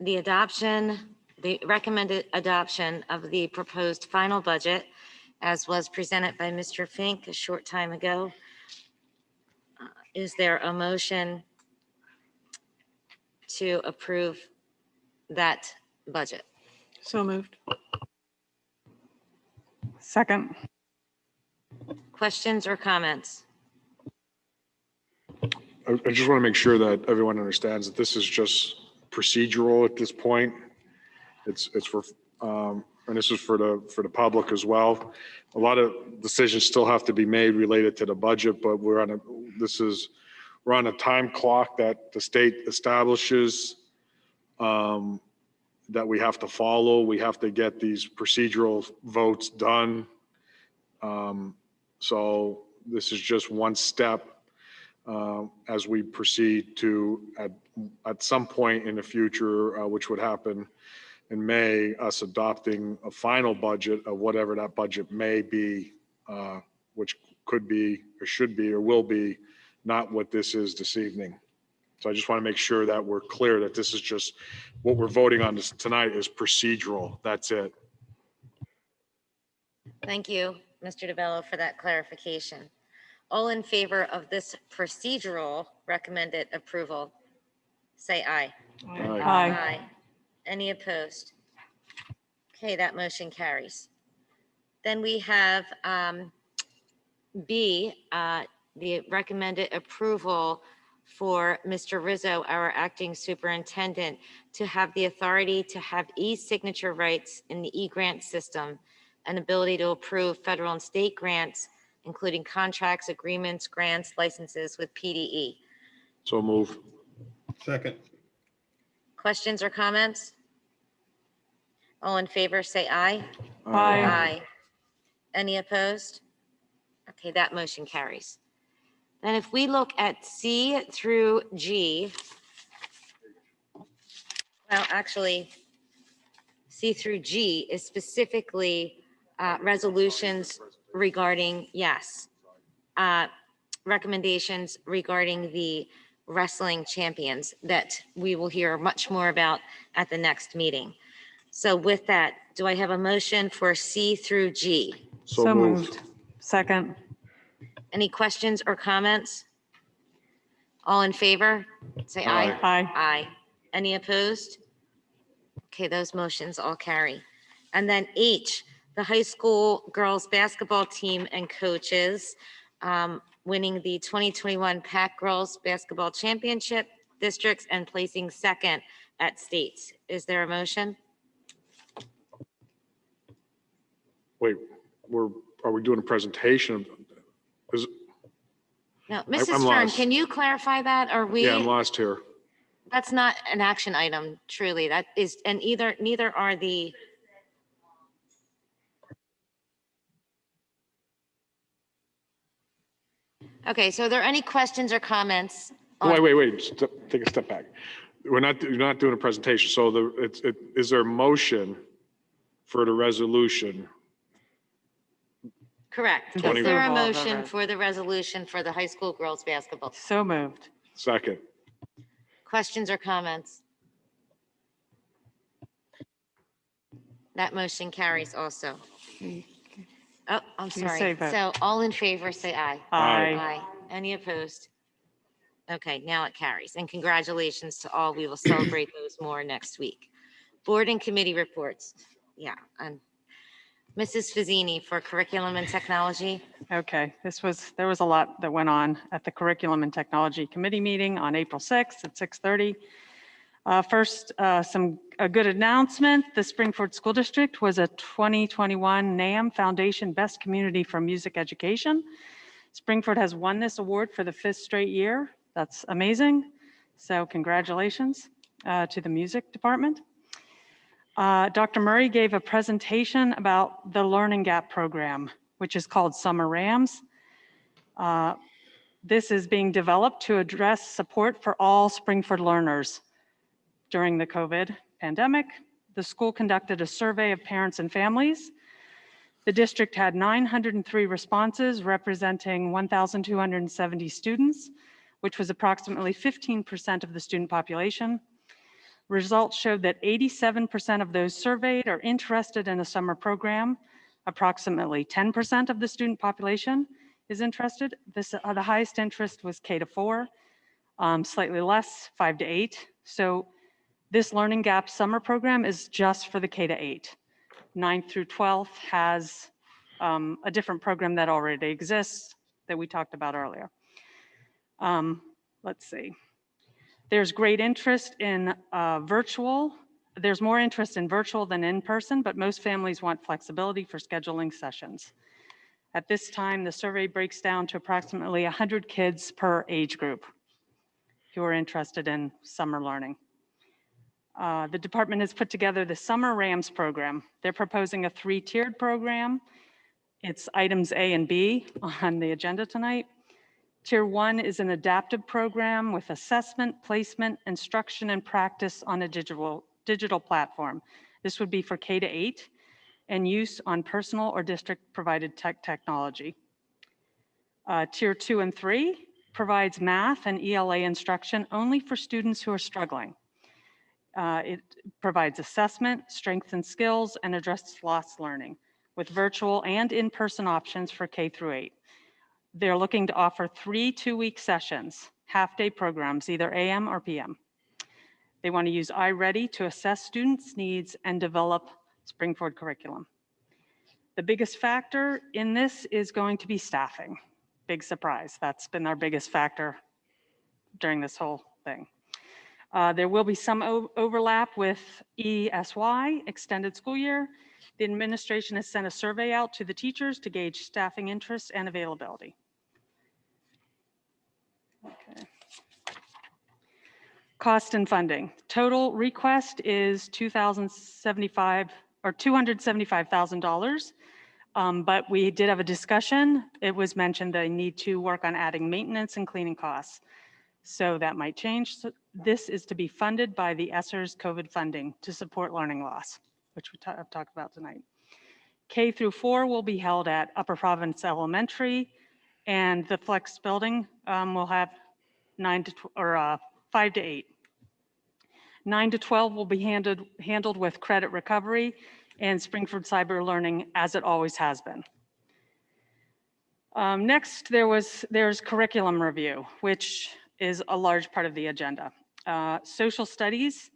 the recommended adoption of the proposed final budget as was presented by Mr. Fink a short time ago. Is there a motion to approve that budget? So moved. Second. Questions or comments? I just want to make sure that everyone understands that this is just procedural at this point. It's for, and this is for the public as well. A lot of decisions still have to be made related to the budget, but we're on a time clock that the state establishes that we have to follow. We have to get these procedural votes done. So this is just one step as we proceed to, at some point in the future, which would happen in May, us adopting a final budget of whatever that budget may be, which could be or should be or will be not what this is this evening. So I just want to make sure that we're clear that this is just what we're voting on tonight is procedural. That's it. Thank you, Mr. DeBello, for that clarification. All in favor of this procedural recommended approval, say aye. Aye. Any opposed? Okay, that motion carries. Then we have B, the recommended approval for Mr. Rizzo, our acting superintendent, to have the authority to have e-signature rights in the e-grant system and ability to approve federal and state grants, including contracts, agreements, grants, licenses with PDE. So move. Second. Questions or comments? All in favor, say aye. Aye. Any opposed? Okay, that motion carries. Then if we look at C through G, well, actually, C through G is specifically resolutions regarding, yes, recommendations regarding the wrestling champions that we will hear much more about at the next meeting. So with that, do I have a motion for C through G? So moved. Second. Any questions or comments? All in favor? Say aye. Aye. Aye. Any opposed? Okay, those motions all carry. And then H, the high school girls basketball team and coaches winning the 2021 PAC Girls Basketball Championship districts and placing second at states. Is there a motion? Wait, are we doing a presentation? Is, No, I'm Mrs. Fern, lost. can you clarify that? Are we? yeah, I'm lost here. That's not an action item, truly. That is, and neither are the. Okay, so are there any questions or comments? on- Wait, take a step back. You're not doing a presentation. So is there a motion for the resolution? Correct. Is 20 there a Approval of the motion res- for the resolution for the high school girls basketball? So moved. Second. Questions or comments? That motion carries also. Oh, I'm You sorry. say vote. So all in favor, say aye. Aye. Aye. Any opposed? Okay, now it carries. And congratulations to all. We will celebrate those more next week. Board and committee reports. Yeah, and Mrs. Fazzini for curriculum and technology. Okay, there was a lot that went on at the Curriculum and Technology Committee meeting on April 6th at 6:30. First, a good announcement. The Springford School District was a 2021 NAM Foundation Best Community for Music Education. Springford has won this award for the 5th straight year. That's amazing. So congratulations to the music department. Dr. Murray gave a presentation about the Learning Gap program, which is called Summer Rams. This is being developed to address support for all Springford learners. During the COVID pandemic, the school conducted a survey of parents and families. The district had 903 responses representing 1,270 students, which was approximately 15% of the student population. Results showed that 87% of those surveyed are interested in a summer program. Approximately 10% of the student population is interested. The highest interest was K-4, slightly less, 5 to 8. So this Learning Gap summer program is just for the K-8. 9th through 12th has a different program that already exists that we talked about earlier. Let's see. There's great interest in virtual. There's more interest in virtual than in person, but most families want flexibility for scheduling sessions. At this time, the survey breaks down to approximately 100 kids per age group who are interested in summer learning. The department has put together the Summer Rams program. They're proposing a 3-tiered program. It's items A and B on the agenda tonight. Tier 1 is an adaptive program with assessment, placement, instruction, and practice on a digital platform. This would be for K-8 and use on personal or district-provided technology. Tier 2 and 3 provides math and ELA instruction only for students who are struggling. It provides assessment, strengths and skills, and addresses lost learning with virtual and in-person options for K-8. They're looking to offer 3 two-week sessions, half-day programs, either AM or PM. They want to use iReady to assess students' needs and develop Springford curriculum. The biggest factor in this is going to be staffing. Big surprise. That's been our biggest factor during this whole thing. There will be some overlap with ESY, extended school year. The administration has sent a survey out to the teachers to gauge staffing interest and availability. Okay. Cost and funding. Total request is $275,000. But we did have a discussion. It was mentioned they need to work on adding maintenance and cleaning costs. So that might change. So this is to be funded by the ESSER's COVID funding to support learning loss, which I've talked about tonight. K-4 will be held at Upper Providence Elementary, and the Flex building will have 5 to 8. 9 to 12 will be handled with credit recovery and Springford Cyber Learning as it always has been. Next, there's curriculum review, which is a large part of the agenda. Social studies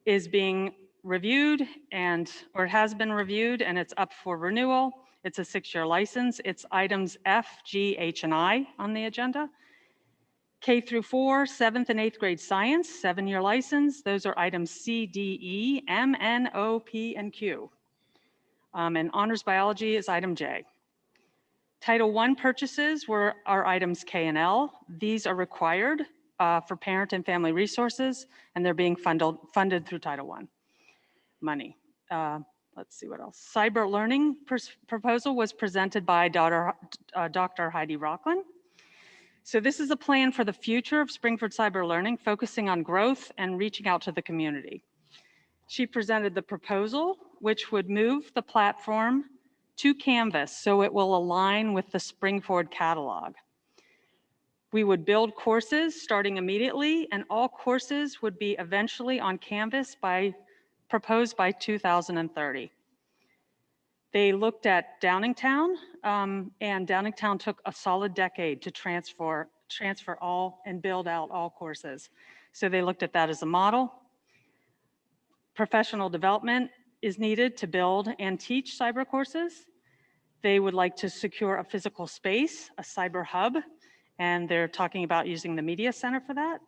is being reviewed or it has been reviewed, and it's up for renewal. It's a 6-year license. It's items F, G, H, and I on the agenda. K through 4, 7th and 8th grade science, 7-year license. Those are items C, D, E, M, N, O, P, and Q. And honors biology is item J. Title I purchases are items K and L. These are required for parent and family resources, and they're being funded through Title I money. Let's see what else. Cyber learning proposal was presented by Dr. Heidi Rockland. So this is a plan for the future of Springford cyber learning, focusing on growth and reaching out to the community. She presented the proposal, which would move the platform to Canvas so it will align with the Springford catalog. We would build courses starting immediately, and all courses would be eventually on Canvas proposed by 2030. They looked at Downingtown, and Downingtown took a solid decade to transfer all and build out all courses. So they looked at that as a model. Professional development is needed to build and teach cyber courses. They would like to secure a physical space, a cyber hub, and they're talking about using the media center for that.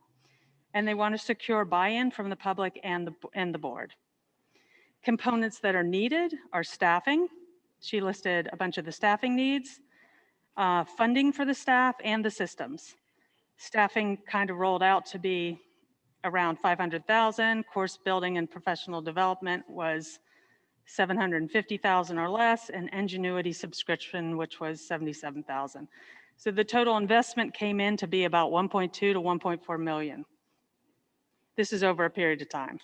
And they want to secure buy-in from the public and the board. Components that are needed are staffing. She listed a bunch of the staffing needs, funding for the staff, and the systems. Staffing kind of rolled out to be around 500,000. Course building and professional development was 750,000 or less, and Ingenuity subscription, which was 77,000. So the total investment came in to be about 1.2 to 1.4 million. This is over a period of time.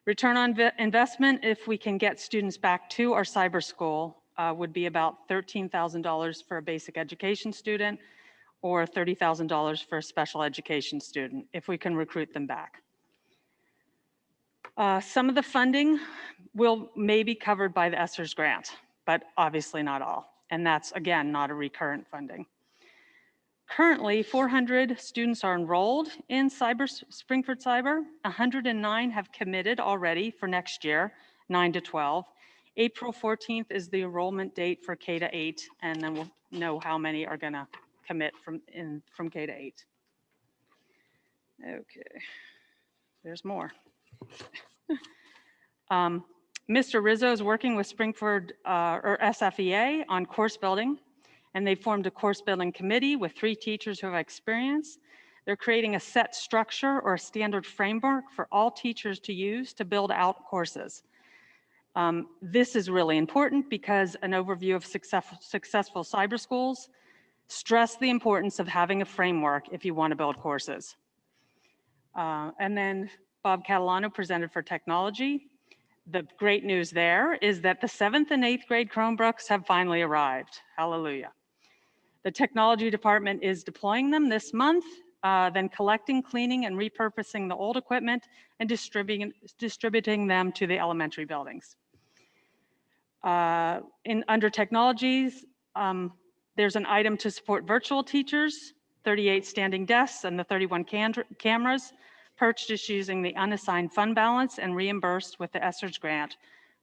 Return on investment, if we can get students back to our cyber school, would be about $13,000 for a basic education student or $30,000 for a special education student, if we can recruit them back. Some of the funding may be covered by the ESSERS grant, but obviously not all. And that's, again, not a recurrent funding. Currently, 400 students are enrolled in Springford Cyber. 109 have committed already for next year, 9 to 12. April 14th is the enrollment date for K to 8, and then we'll know how many are gonna commit from K to 8. Okay, there's more. Mr. Rizzo is working with Springford or SFEA on course building, and they formed a course building committee with 3 teachers who have experience. They're creating a set structure or a standard framework for all teachers to use to build out courses. This is really important because an overview of successful cyber schools stress the importance of having a framework if you want to build courses. And then Bob Catalano presented for technology. The great news there is that the 7th and 8th grade Chromebooks have finally arrived. Hallelujah. The technology department is deploying them this month, then collecting, cleaning, and repurposing the old equipment and distributing them to the elementary buildings. Under technologies, there's an item to support virtual teachers, 38 standing desks, and the 31 cameras purchased using the unassigned fund balance and reimbursed with the ESSERS grant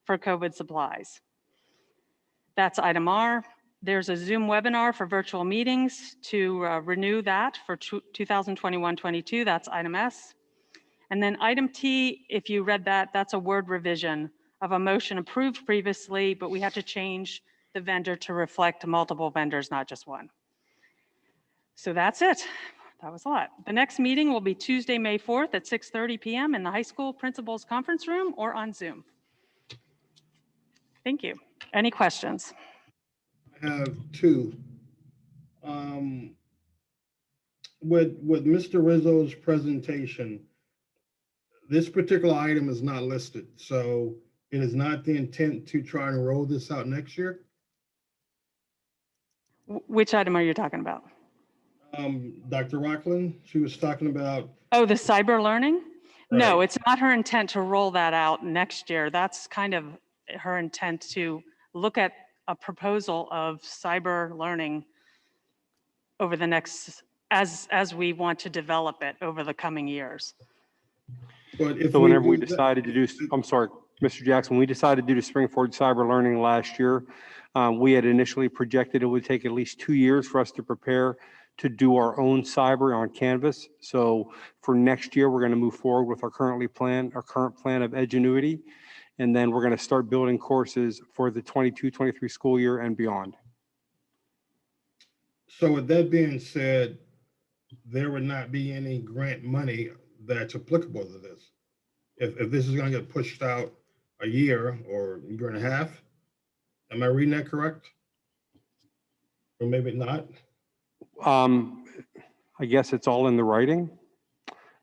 for COVID supplies. That's item R. There's a Zoom webinar for virtual meetings to renew that for 2021-22. That's item S. And then item T, if you read that, that's a word revision of a motion approved previously, but we had to change the vendor to reflect multiple vendors, not just one. So that's it. That was a lot. The next meeting will be Tuesday, May 4th at 6:30 p.m. in the high school principal's conference room or on Zoom. Thank you. Any questions? I have 2. With Mr. Rizzo's presentation, this particular item is not listed, so it is not the intent to try and roll this out next year? Which item are you talking about? Dr. Rockland, she was talking about. Oh, the cyber learning? No, Right. it's not her intent to roll that out next year. That's kind of her intent to look at a proposal of cyber learning over the next as we want to develop it over the coming years. But if So whenever we do that- decided to do, I'm sorry, Mr. Jackson, we decided to do Springford Cyber Learning last year. We had initially projected it would take at least 2 years for us to prepare to do our own cyber on Canvas. So for next year, we're going to move forward with our current plan of Edgenuity. And then we're going to start building courses for the 22-23 school year and beyond. So with that being said, there would not be any grant money that's applicable to this. If this is gonna get pushed out a year or a year and a half, am I reading that correct? Or maybe not? I guess it's all in the writing.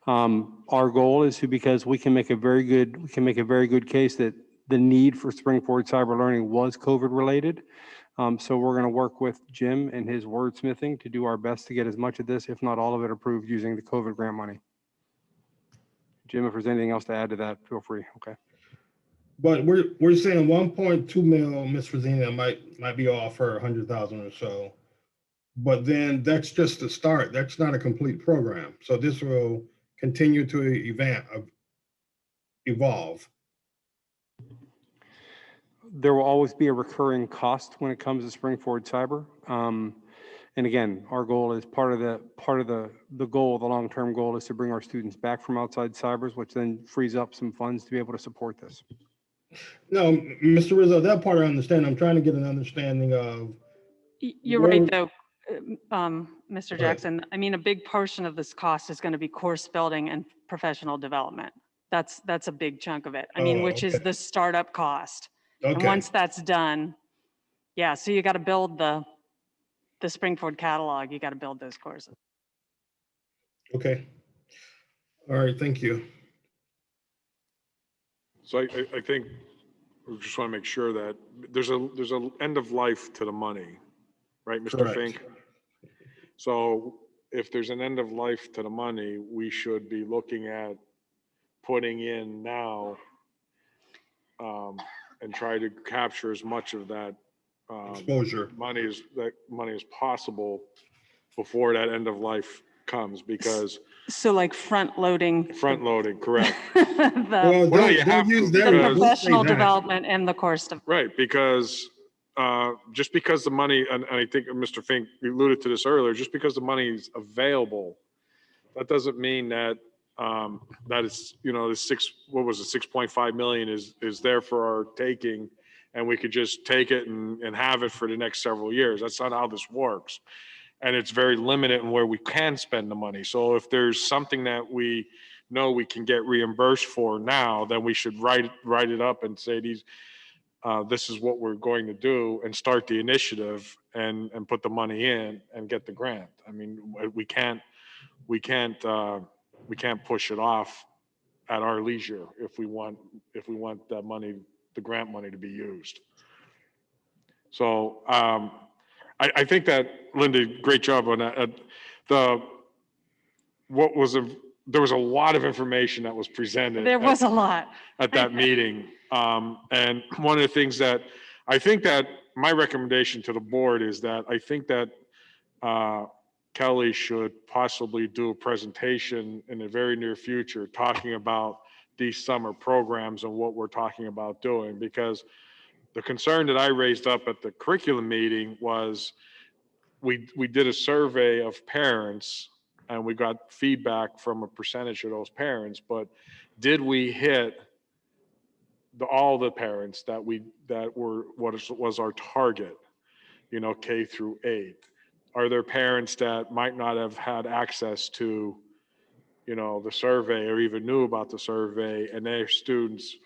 Our goal is to, because we can make a very good case that the need for Springford Cyber Learning was COVID related. So we're going to work with Jim and his wordsmithing to do our best to get as much of this, if not all of it, approved using the COVID grant money. Jim, if there's anything else to add to that, feel free. Okay. But we're saying 1.2 mil, Ms. Frazina might be off for 100,000 or so. But then that's just the start. That's not a complete program. So this will continue to evolve. There will always be a recurring cost when it comes to Springford Cyber. And again, our goal is part of the goal, the long-term goal is to bring our students back from outside cybers, which then frees up some funds to be able to support this. No, Mr. Rizzo, that part I understand. I'm trying to get an understanding of. You're where- right, though, Mr. Jackson. I mean, a big portion of this cost is going to be course building and professional development. That's a big chunk of it. I mean, which is the startup cost. And Okay, once that's done, yeah, so you got to build the Springford catalog. You got to build those courses. okay. All right, thank you. So I think we just want to make sure that there's a end of life to the money, right, Mr. Correct. Fink? So if there's an end of life to the money, we should be looking at putting in now and try to capture as much of that Exposure. money as possible before that end of life comes, because So like front loading front loading, correct? the, Well, you have don't use to, that. the because- Don't say professional that. development and the course. Right, because just because the money, and I think Mr. Fink alluded to this earlier, just because the money is available, that doesn't mean that that it's, the 6.5 million is there for our taking, and we could just take it and have it for the next several years. That's not how this works. And it's very limited in where we can spend the money. So if there's something that we know we can get reimbursed for now, then we should write it up and say this is what we're going to do, and start the initiative and put the money in and get the grant. I mean, we can't push it off at our leisure if we want that money, the grant money, to be used. So I think that Linda, great job on that. There was a lot of information that was presented. There was a lot. At that meeting. And one of the things that I think that my recommendation to the board is that I think that Kelly should possibly do a presentation in the very near future talking about these summer programs and what we're talking about doing, because the concern that I raised up at the curriculum meeting was we did a survey of parents and we got feedback from a percentage of those parents, but did we hit all the parents that were what was our target, K through 8? Are there parents that might not have had access to, the survey or even knew about the survey, and their students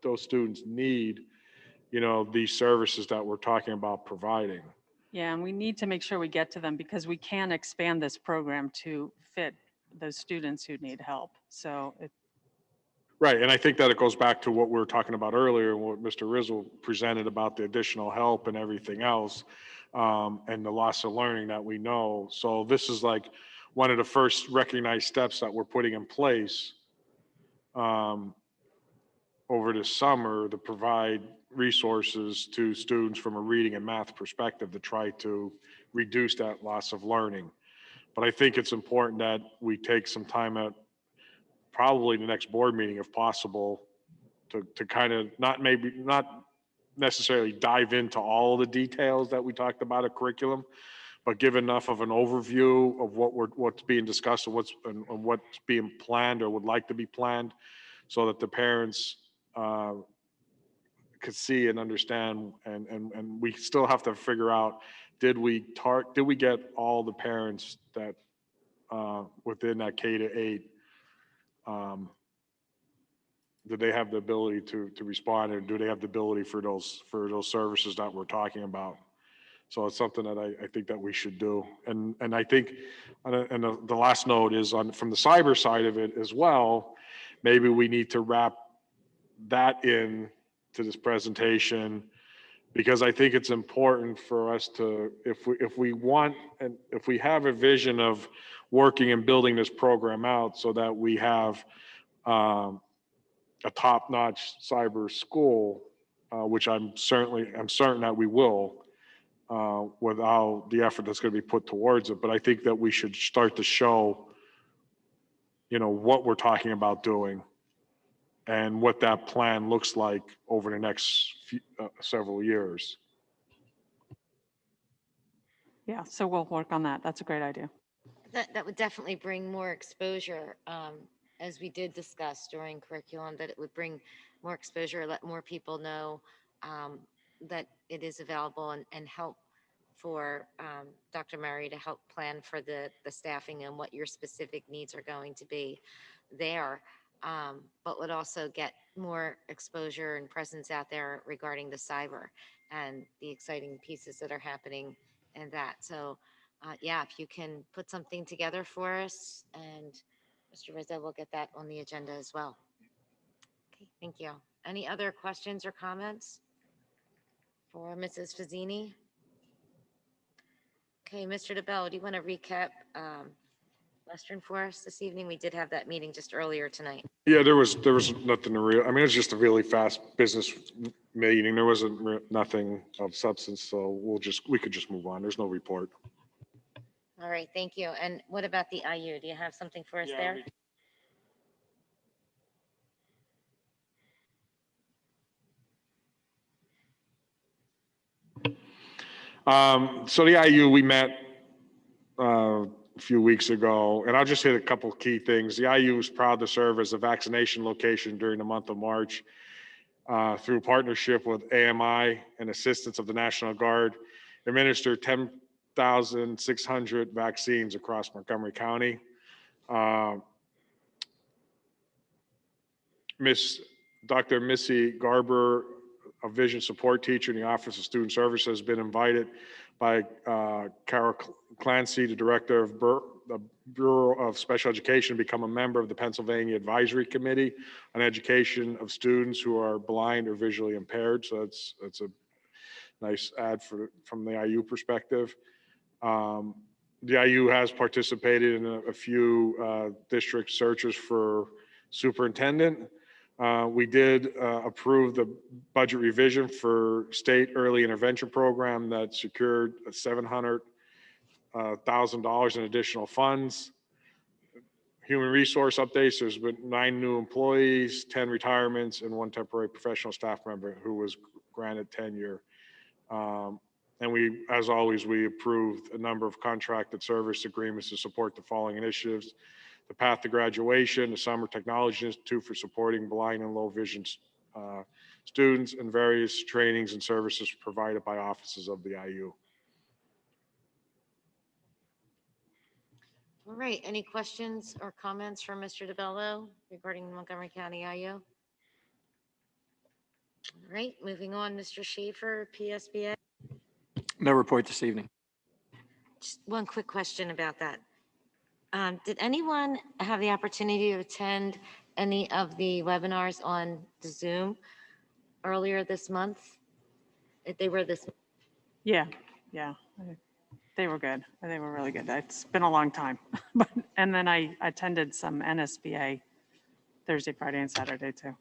those students need, these services that we're talking about providing? Yeah, and we need to make sure we get to them, because we can expand this program to fit those students who need help. So Right, and I think that it goes back to what we were talking about earlier, and what Mr. Rizzo presented about the additional help and everything else, and the loss of learning that we know. So this is like one of the first recognized steps that we're putting in place over the summer to provide resources to students from a reading and math perspective to try to reduce that loss of learning. But I think it's important that we take some time at probably the next board meeting, if possible, to kind of not necessarily dive into all the details that we talked about at curriculum, but give enough of an overview of what's being discussed and what's being planned or would like to be planned, so that the parents could see and understand. And we still have to figure out, did we get all the parents that within that K-8, do they have the ability to respond, or do they have the ability for those services that we're talking about? So it's something that I think that we should do. And I think, and the last note is from the cyber side of it as well, maybe we need to wrap that in to this presentation, because I think it's important for us to, if we want, and if we have a vision of working and building this program out so that we have a top-notch cyber school, which I'm certain that we will, without the effort that's going to be put towards it. But I think that we should start to show, what we're talking about doing and what that plan looks like over the next several years. Yeah, so we'll work on that. That's a great idea. That would definitely bring more exposure, as we did discuss during curriculum, that it would bring more exposure, let more people know that it is available, and help for Dr. Murray to help plan for the staffing and what your specific needs are going to be there, but would also get more exposure and presence out there regarding the cyber and the exciting pieces that are happening and that. So yeah, if you can put something together for us, and Mr. Rizzo will get that on the agenda as well. Okay, thank you. Any other questions or comments for Mrs. Fazzini? Okay, Mr. DeBello, do you want to recap Western for us this evening? We did have that meeting just earlier tonight. Yeah, there was nothing to real. I mean, it was just a really fast business meeting. There wasn't nothing of substance, so we could just move on. There's no report. All right, thank you. And what about the IU? Do you have something for us there? So the IU, we met a few weeks ago, and I'll just hit a couple of key things. The IU is proud to serve as a vaccination location during the month of March through partnership with AMI and assistance of the National Guard, administer 10,600 vaccines across Montgomery County. Dr. Missy Garber, a vision support teacher in the Office of Student Services, has been invited by Carol Clancy, the director of the Bureau of Special Education, to become a member of the Pennsylvania Advisory Committee on Education of Students who are blind or visually impaired. So that's a nice add from the IU perspective. The IU has participated in a few district searches for superintendent. We did approve the budget revision for state early intervention program that secured $700,000 in additional funds. Human resource updates, there's been 9 new employees, 10 retirements, and 1 temporary professional staff member who was granted tenure. And we, as always, we approved a number of contracted service agreements to support the following initiatives: the Path to Graduation, the Summer Technology Institute for supporting blind and low vision students, and various trainings and services provided by offices of the IU. All right, any questions or comments from Mr. DeBello regarding Montgomery County IU? All right, moving on, Mr. Schaefer, PSBA. No report this evening. Just one quick question about that. Did anyone have the opportunity to attend any of the webinars on the Zoom earlier this month? If they were this, Yeah. They were good. They were really good. It's been a long time. And then I attended some NSBA Thursday, Friday, and Saturday too.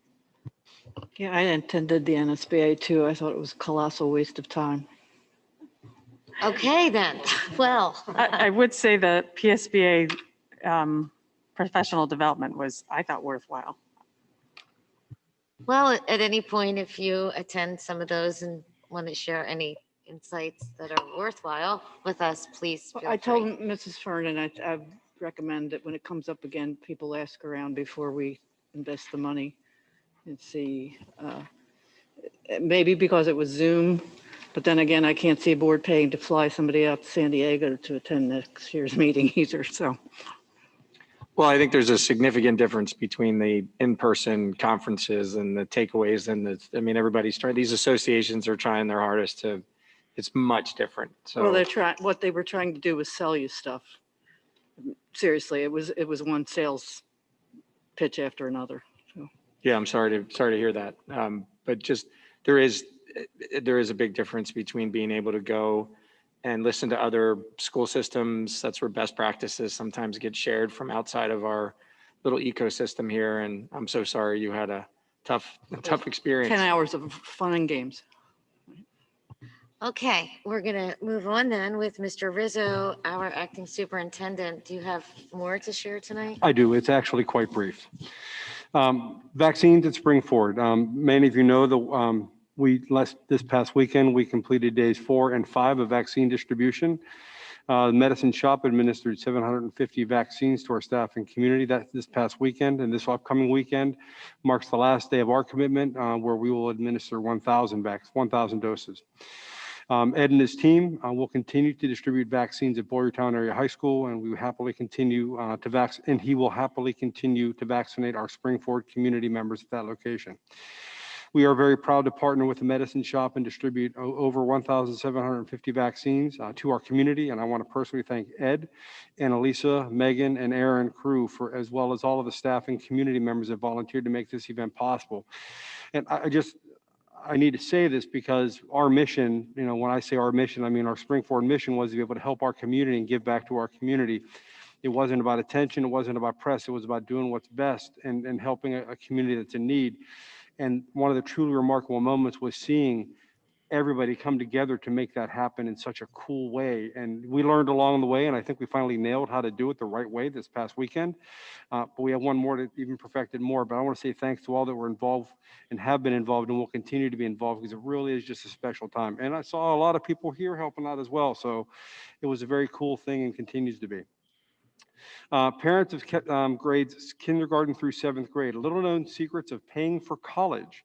Yeah, I attended the NSBA too. I thought it was a colossal waste of time. Okay, then. Well, I would say the PSBA professional development was, I thought, worthwhile. well, at any point, if you attend some of those and want to share any insights that are worthwhile with us, please Well, feel I told free. Mrs. Fernan, I recommend that when it comes up again, people ask around before we invest the money and see. Maybe because it was Zoom, but then again, I can't see a board paying to fly somebody out to San Diego to attend next year's meeting either, so. Well, I think there's a significant difference between the in-person conferences and the takeaways and everybody's trying, these associations are trying their hardest to, it's much different. Well, So, what they were trying to do was sell you stuff. Seriously, it was one sales pitch after another. So. yeah, I'm sorry to hear that. But just, there is a big difference between being able to go and listen to other school systems. That's where best practices sometimes get shared from outside of our little ecosystem here. And I'm so sorry you had a tough experience. 10 hours of fun and games. Okay, we're going to move on then with Mr. Rizzo, our acting superintendent. Do you have more to share tonight? I do. It's actually quite brief. Vaccines at Springford. Many of you know this past weekend, we completed days 4 and 5 of vaccine distribution. The medicine shop administered 750 vaccines to our staff and community this past weekend, and this upcoming weekend marks the last day of our commitment where we will administer 1,000 doses. Ed and his team will continue to distribute vaccines at Boyertown Area High School, and we will happily continue he will happily continue to vaccinate our Springford community members at that location. We are very proud to partner with the medicine shop and distribute over 1,750 vaccines to our community. And I want to personally thank Ed and Elisa, Megan, and Aaron crew as well as all of the staff and community members that volunteered to make this event possible. And I need to say this because our mission, when I say our mission, I mean our Springford mission was to be able to help our community and give back to our community. It wasn't about attention. It wasn't about press. It was about doing what's best and helping a community that's in need. And one of the truly remarkable moments was seeing everybody come together to make that happen in such a cool way. And we learned along the way, and I think we finally nailed how to do it the right way this past weekend. But we have one more to even perfect it more. But I want to say thanks to all that were involved and have been involved and will continue to be involved because it really is just a special time. And I saw a lot of people here helping out as well. So it was a very cool thing and continues to be. Parents of grades kindergarten through 7th grade, little known secrets of paying for college.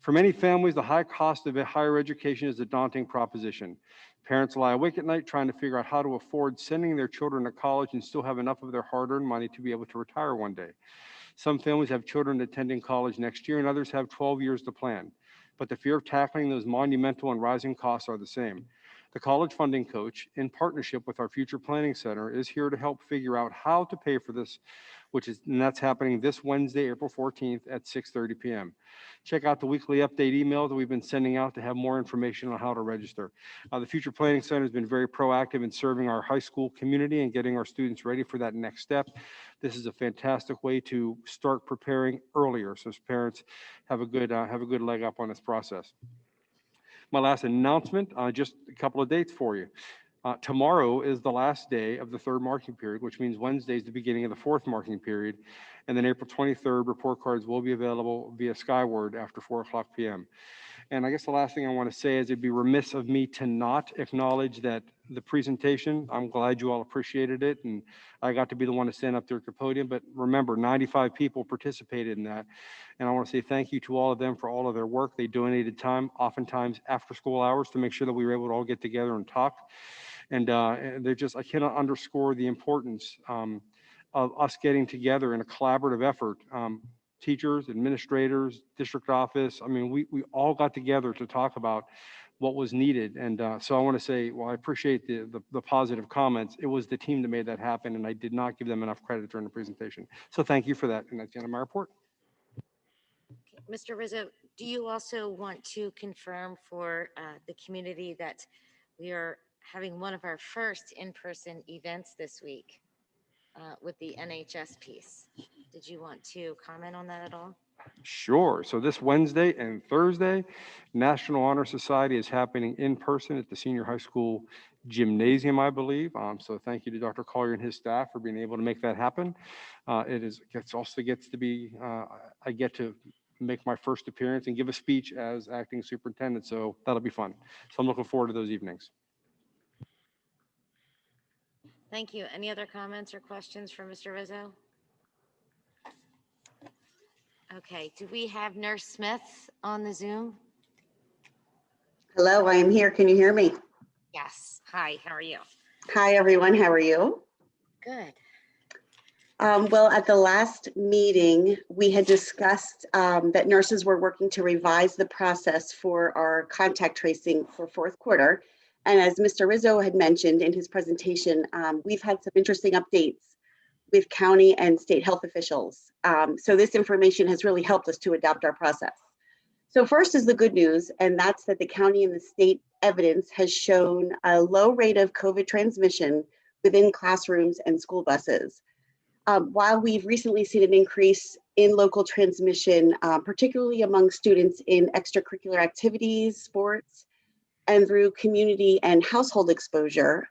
For many families, the high cost of higher education is a daunting proposition. Parents lie awake at night trying to figure out how to afford sending their children to college and still have enough of their hard-earned money to be able to retire one day. Some families have children attending college next year and others have 12 years to plan. But the fear of tackling those monumental and rising costs are the same. The College Funding Coach, in partnership with our Future Planning Center, is here to help figure out how to pay for this, and that's happening this Wednesday, April 14th at 6:30 p.m. Check out the weekly update email that we've been sending out to have more information on how to register. The Future Planning Center has been very proactive in serving our high school community and getting our students ready for that next step. This is a fantastic way to start preparing earlier, so parents have a good leg up on this process. My last announcement, just a couple of dates for you. Tomorrow is the last day of the 3rd marking period, which means Wednesday is the beginning of the 4th marking period. And then April 23rd, report cards will be available via Skyward after 4:00 p.m. And I guess the last thing I want to say is it'd be remiss of me to not acknowledge that the presentation, I'm glad you all appreciated it. And I got to be the one to stand up there at the podium. But remember, 95 people participated in that. And I want to say thank you to all of them for all of their work. They donated time, oftentimes after school hours, to make sure that we were able to all get together and talk. And I cannot underscore the importance of us getting together in a collaborative effort. Teachers, administrators, district office. I mean, we all got together to talk about what was needed. And so I want to say, well, I appreciate the positive comments. It was the team that made that happen, and I did not give them enough credit during the presentation. So thank you for that. And that's the end of my report. Mr. Rizzo, do you also want to confirm for the community that we are having one of our first in-person events this week with the NHS piece? Did you want to comment on that at all? Sure. So this Wednesday and Thursday, National Honor Society is happening in person at the senior high school gymnasium, I believe. So thank you to Dr. Collier and his staff for being able to make that happen. It also gets to be, I get to make my first appearance and give a speech as acting superintendent. So that'll be fun. So I'm looking forward to those evenings. Thank you. Any other comments or questions for Mr. Rizzo? Okay, do we have Nurse Smith on the Zoom? Hello, I am here. Can you hear me? Yes. Hi, how are you? Hi, everyone. How are you? Good. Well, at the last meeting, we had discussed that nurses were working to revise the process for our contact tracing for fourth quarter. And as Mr. Rizzo had mentioned in his presentation, we've had some interesting updates with county and state health officials. So this information has really helped us to adapt our process. So first is the good news, and that's that the county and the state evidence has shown a low rate of COVID transmission within classrooms and school buses. While we've recently seen an increase in local transmission, particularly among students in extracurricular activities, sports, and through community and household exposure,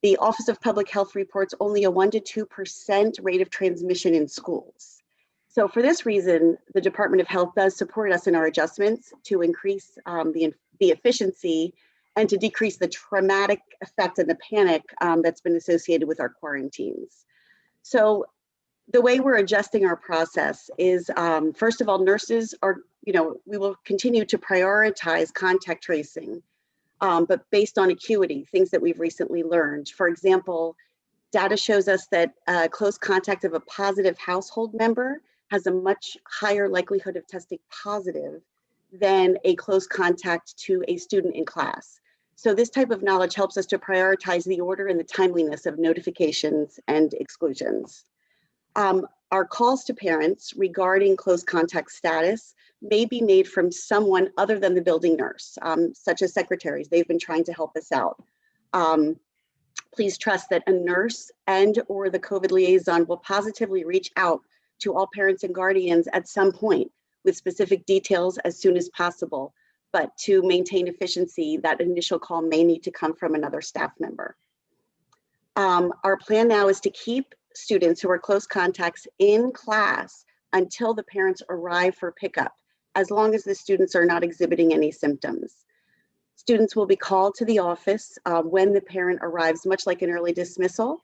the Office of Public Health reports only a 1% to 2% rate of transmission in schools. So for this reason, the Department of Health does support us in our adjustments to increase the efficiency and to decrease the traumatic effect and the panic that's been associated with our quarantines. So the way we're adjusting our process is, first of all, nurses are, we will continue to prioritize contact tracing, but based on acuity, things that we've recently learned. For example, data shows us that close contact of a positive household member has a much higher likelihood of testing positive than a close contact to a student in class. So this type of knowledge helps us to prioritize the order and the timeliness of notifications and exclusions. Our calls to parents regarding close contact status may be made from someone other than the building nurse, such as secretaries. They've been trying to help us out. Please trust that a nurse and or the COVID liaison will positively reach out to all parents and guardians at some point with specific details as soon as possible. But to maintain efficiency, that initial call may need to come from another staff member. Our plan now is to keep students who are close contacts in class until the parents arrive for pickup, as long as the students are not exhibiting any symptoms. Students will be called to the office when the parent arrives, much like an early dismissal.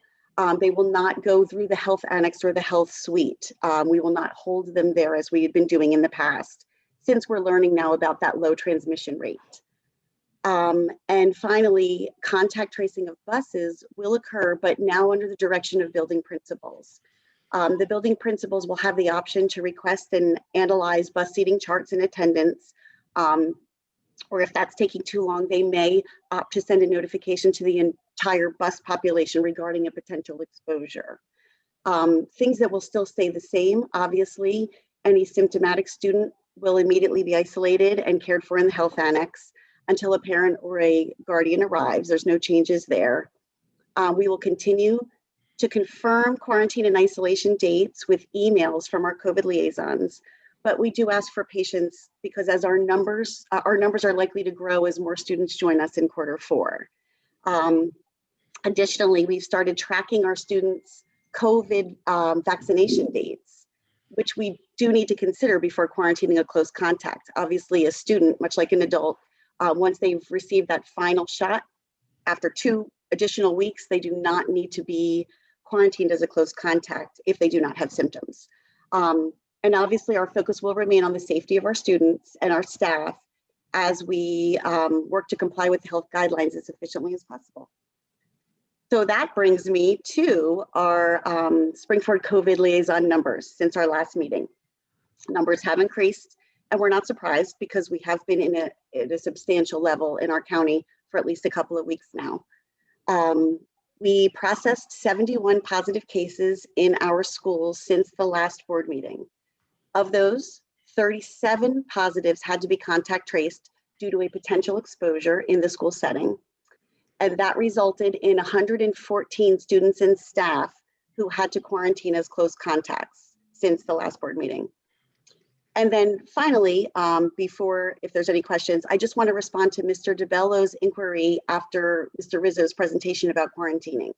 They will not go through the health annex or the health suite. We will not hold them there as we had been doing in the past, since we're learning now about that low transmission rate. And finally, contact tracing of buses will occur, but now under the direction of building principals. The building principals will have the option to request and analyze bus seating charts and attendance, or if that's taking too long, they may opt to send a notification to the entire bus population regarding a potential exposure. Things that will still stay the same, obviously, any symptomatic student will immediately be isolated and cared for in the health annex until a parent or a guardian arrives. There's no changes there. We will continue to confirm quarantine and isolation dates with emails from our COVID liaisons, but we do ask for patience because as our numbers are likely to grow as more students join us in Q4. Additionally, we've started tracking our students' COVID vaccination dates, which we do need to consider before quarantining a close contact. Obviously, a student, much like an adult, once they've received that final shot, after 2 additional weeks, they do not need to be quarantined as a close contact if they do not have symptoms. And obviously, our focus will remain on the safety of our students and our staff as we work to comply with the health guidelines as efficiently as possible. So that brings me to our Springford COVID liaison numbers since our last meeting. Numbers have increased, and we're not surprised because we have been at a substantial level in our county for at least a couple of weeks now. We processed 71 positive cases in our schools since the last board meeting. Of those, 37 positives had to be contact traced due to a potential exposure in the school setting. And that resulted in 114 students and staff who had to quarantine as close contacts since the last board meeting. And then finally, before, if there's any questions, I just want to respond to Mr. DeBello's inquiry after Mr. Rizzo's presentation about quarantining.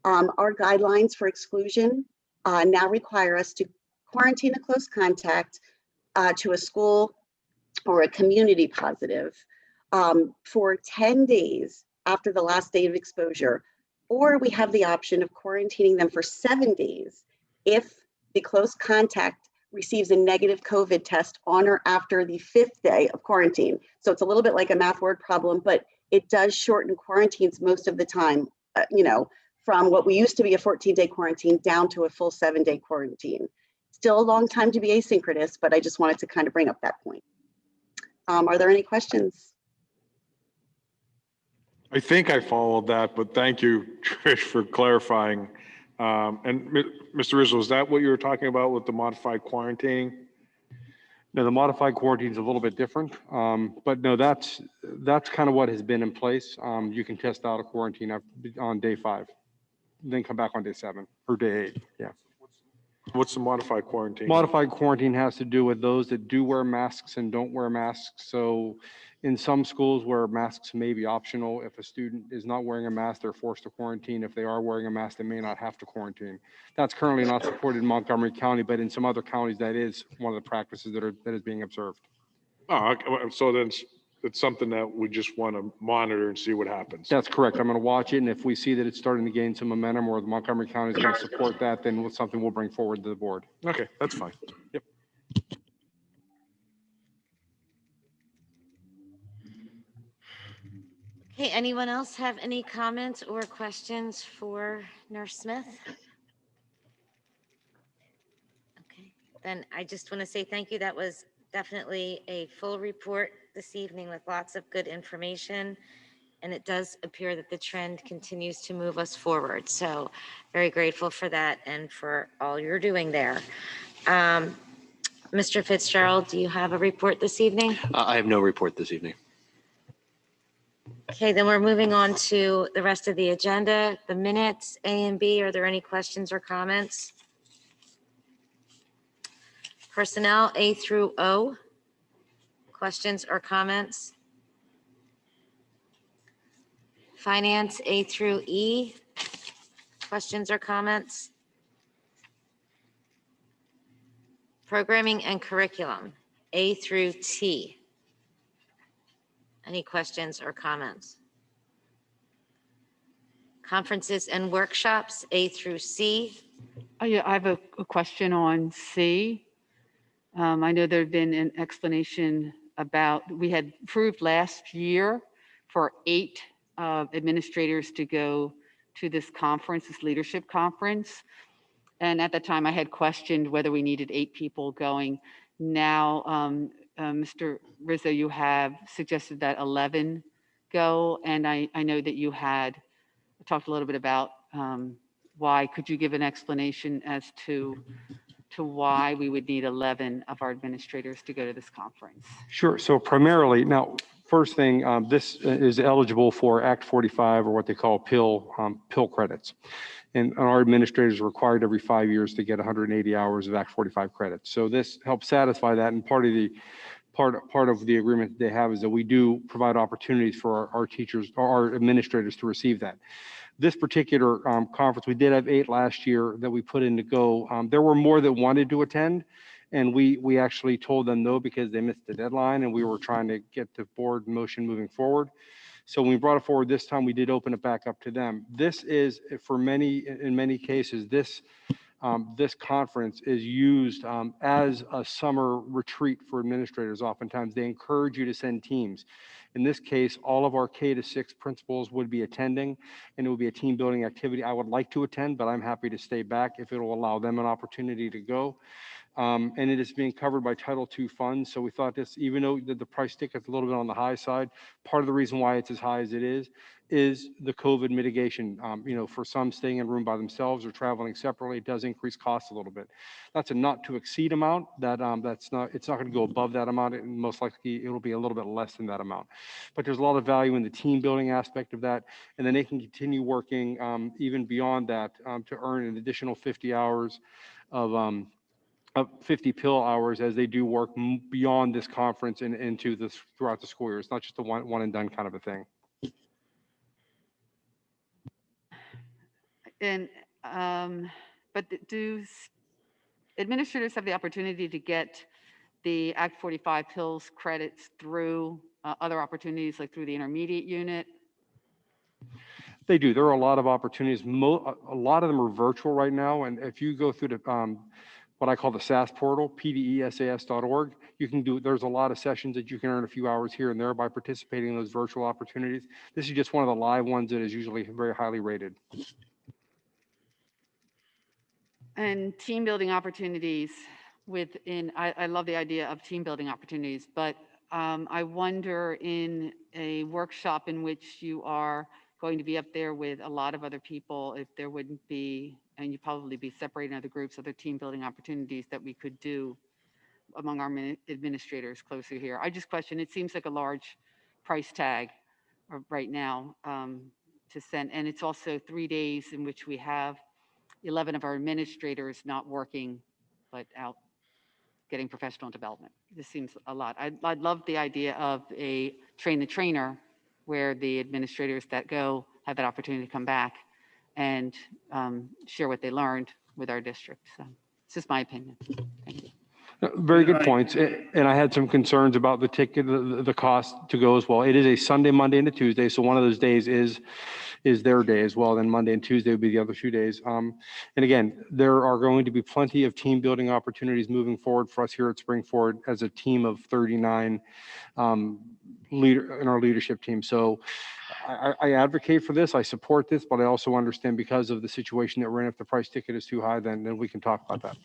Our guidelines for exclusion now require us to quarantine a close contact to a school or a community positive for 10 days after the last day of exposure, or we have the option of quarantining them for 7 days if the close contact receives a negative COVID test on or after the 5th day of quarantine. So it's a little bit like a math word problem, but it does shorten quarantines most of the time, from what we used to be a 14-day quarantine down to a full 7-day quarantine. Still a long time to be asynchronous, but I just wanted to kind of bring up that point. Are there any questions? I think I followed that, but thank you, Trish, for clarifying. And Mr. Rizzo, is that what you were talking about with the modified quarantining? No, the modified quarantine is a little bit different, but no, that's kind of what has been in place. You can test out a quarantine on day 5, then come back on day 7 or day 8. Yeah. What's the modified quarantine? Modified quarantine has to do with those that do wear masks and don't wear masks. So in some schools where masks may be optional, if a student is not wearing a mask, they're forced to quarantine. If they are wearing a mask, they may not have to quarantine. That's currently not supported in Montgomery County, but in some other counties, that is one of the practices that is being observed. Oh, okay. So then it's something that we just want to monitor and see what happens. That's correct. I'm going to watch it, and if we see that it's starting to gain some momentum or the Montgomery County is going to support that, then it's something we'll bring forward to the board. Okay, that's fine. Yep. Okay, anyone else have any comments or questions for Nurse Smith? Okay, then I just want to say thank you. That was definitely a full report this evening with lots of good information. And it does appear that the trend continues to move us forward. So very grateful for that and for all you're doing there. Mr. Fitzgerald, do you have a report this evening? I have no report this evening. Okay, then we're moving on to the rest of the agenda, the minutes, A and B. Are there any questions or comments? Personnel, A through O. Questions or comments? Finance, A through E. Questions or comments? Programming and curriculum, A through T. Any questions or comments? Conferences and workshops, A through C. Oh, yeah, I have a question on C. I know there'd been an explanation about, we had approved last year for 8 administrators to go to this conference, this leadership conference. And at that time I had questioned whether we needed 8 people going. Now, Mr. Rizzo, you have suggested that 11 go. And I know that you had talked a little bit about why. Could you give an explanation as to why we would need 11 of our administrators to go to this conference? Sure. So primarily, now, first thing, this is eligible for Act 45 or what they call PIL credits. And our administrators are required every 5 years to get 180 hours of Act 45 credits. So this helps satisfy that. And part of the agreement that they have is that we do provide opportunities for our teachers, or our administrators, to receive that. This particular conference, we did have 8 last year that we put in to go. There were more that wanted to attend, and we actually told them no because they missed the deadline, and we were trying to get the board motion moving forward. So when we brought it forward this time, we did open it back up to them. This is, in many cases, this conference is used as a summer retreat for administrators. Oftentimes, they encourage you to send teams. In this case, all of our K-6 principals would be attending, and it would be a team building activity. I would like to attend, but I'm happy to stay back if it will allow them an opportunity to go. And it is being covered by Title II funds. So we thought this, even though the price ticket's a little bit on the high side, part of the reason why it's as high as it is the COVID mitigation. For some staying in a room by themselves or traveling separately, it does increase costs a little bit. That's a not to exceed amount. It's not going to go above that amount. And most likely it'll be a little bit less than that amount. But there's a lot of value in the team building aspect of that. And then they can continue working even beyond that to earn an additional 50 hours 50 pill hours as they do work beyond this conference and into this throughout the school year. It's not just a one and done kind of a thing. And, but administrators have the opportunity to get the Act 45 pills credits through other opportunities, like through the intermediate unit? They do. There are a lot of opportunities. A lot of them are virtual right now. And if you go through the what I call the SAS portal, pdesas.org, you can do, there's a lot of sessions that you can earn a few hours here and there by participating in those virtual opportunities. This is just one of the live ones that is usually very highly rated. And team building opportunities I love the idea of team building opportunities, but I wonder in a workshop in which you are going to be up there with a lot of other people, if there wouldn't be, and you'd probably be separating other groups, other team building opportunities that we could do among our administrators closer here. I just question, it seems like a large price tag right now to send, and it's also 3 days in which we have 11 of our administrators not working, but out getting professional development. This seems a lot. I'd love the idea of a train the trainer where the administrators that go have that opportunity to come back and share what they learned with our district. So it's just my opinion. Thank you. Very good points. And I had some concerns about the ticket, the cost to go as well. It is a Sunday, Monday, and a Tuesday. So one of those days is their day as well. Then Monday and Tuesday would be the other 2 days. And again, there are going to be plenty of team building opportunities moving forward for us here at Springford as a team of 39 leader in our leadership team. So I advocate for this. I support this, but I also understand because of the situation that we're in, if the price ticket is too high, then we can talk about that.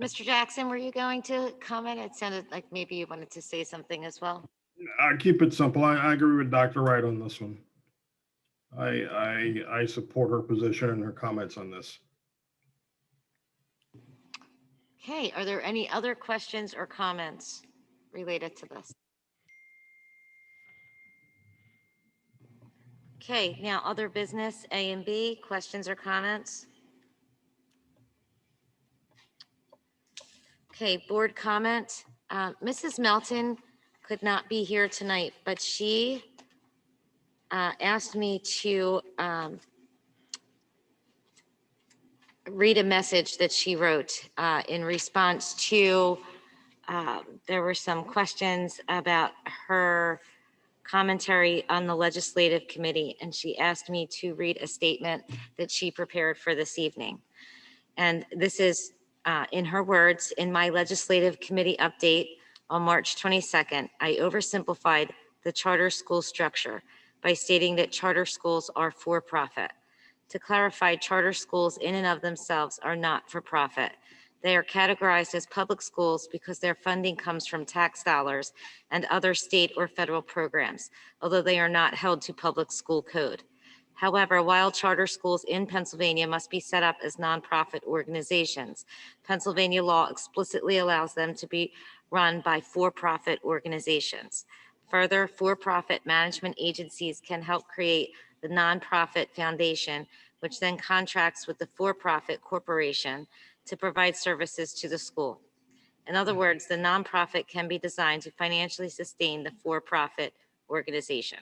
Mr. Jackson, were you going to comment? It sounded like maybe you wanted to say something as well. I keep it simple. I agree with Dr. Wright on this one. I support her position and her comments on this. Okay, are there any other questions or comments related to this? Okay, now other business, A and B, questions or comments? Okay, board comment. Mrs. Melton could not be here tonight, but she asked me to read a message that she wrote in response to, there were some questions about her commentary on the legislative committee, and she asked me to read a statement that she prepared for this evening. And this is, in her words, in my legislative committee update on March 22nd, I oversimplified the charter school structure by stating that charter schools are for-profit. To clarify, charter schools in and of themselves are not for-profit. They are categorized as public schools because their funding comes from tax dollars and other state or federal programs, although they are not held to public school code. However, while charter schools in Pennsylvania must be set up as nonprofit organizations, Pennsylvania law explicitly allows them to be run by for-profit organizations. Further, for-profit management agencies can help create the nonprofit foundation, which then contracts with the for-profit corporation to provide services to the school. In other words, the nonprofit can be designed to financially sustain the for-profit organization.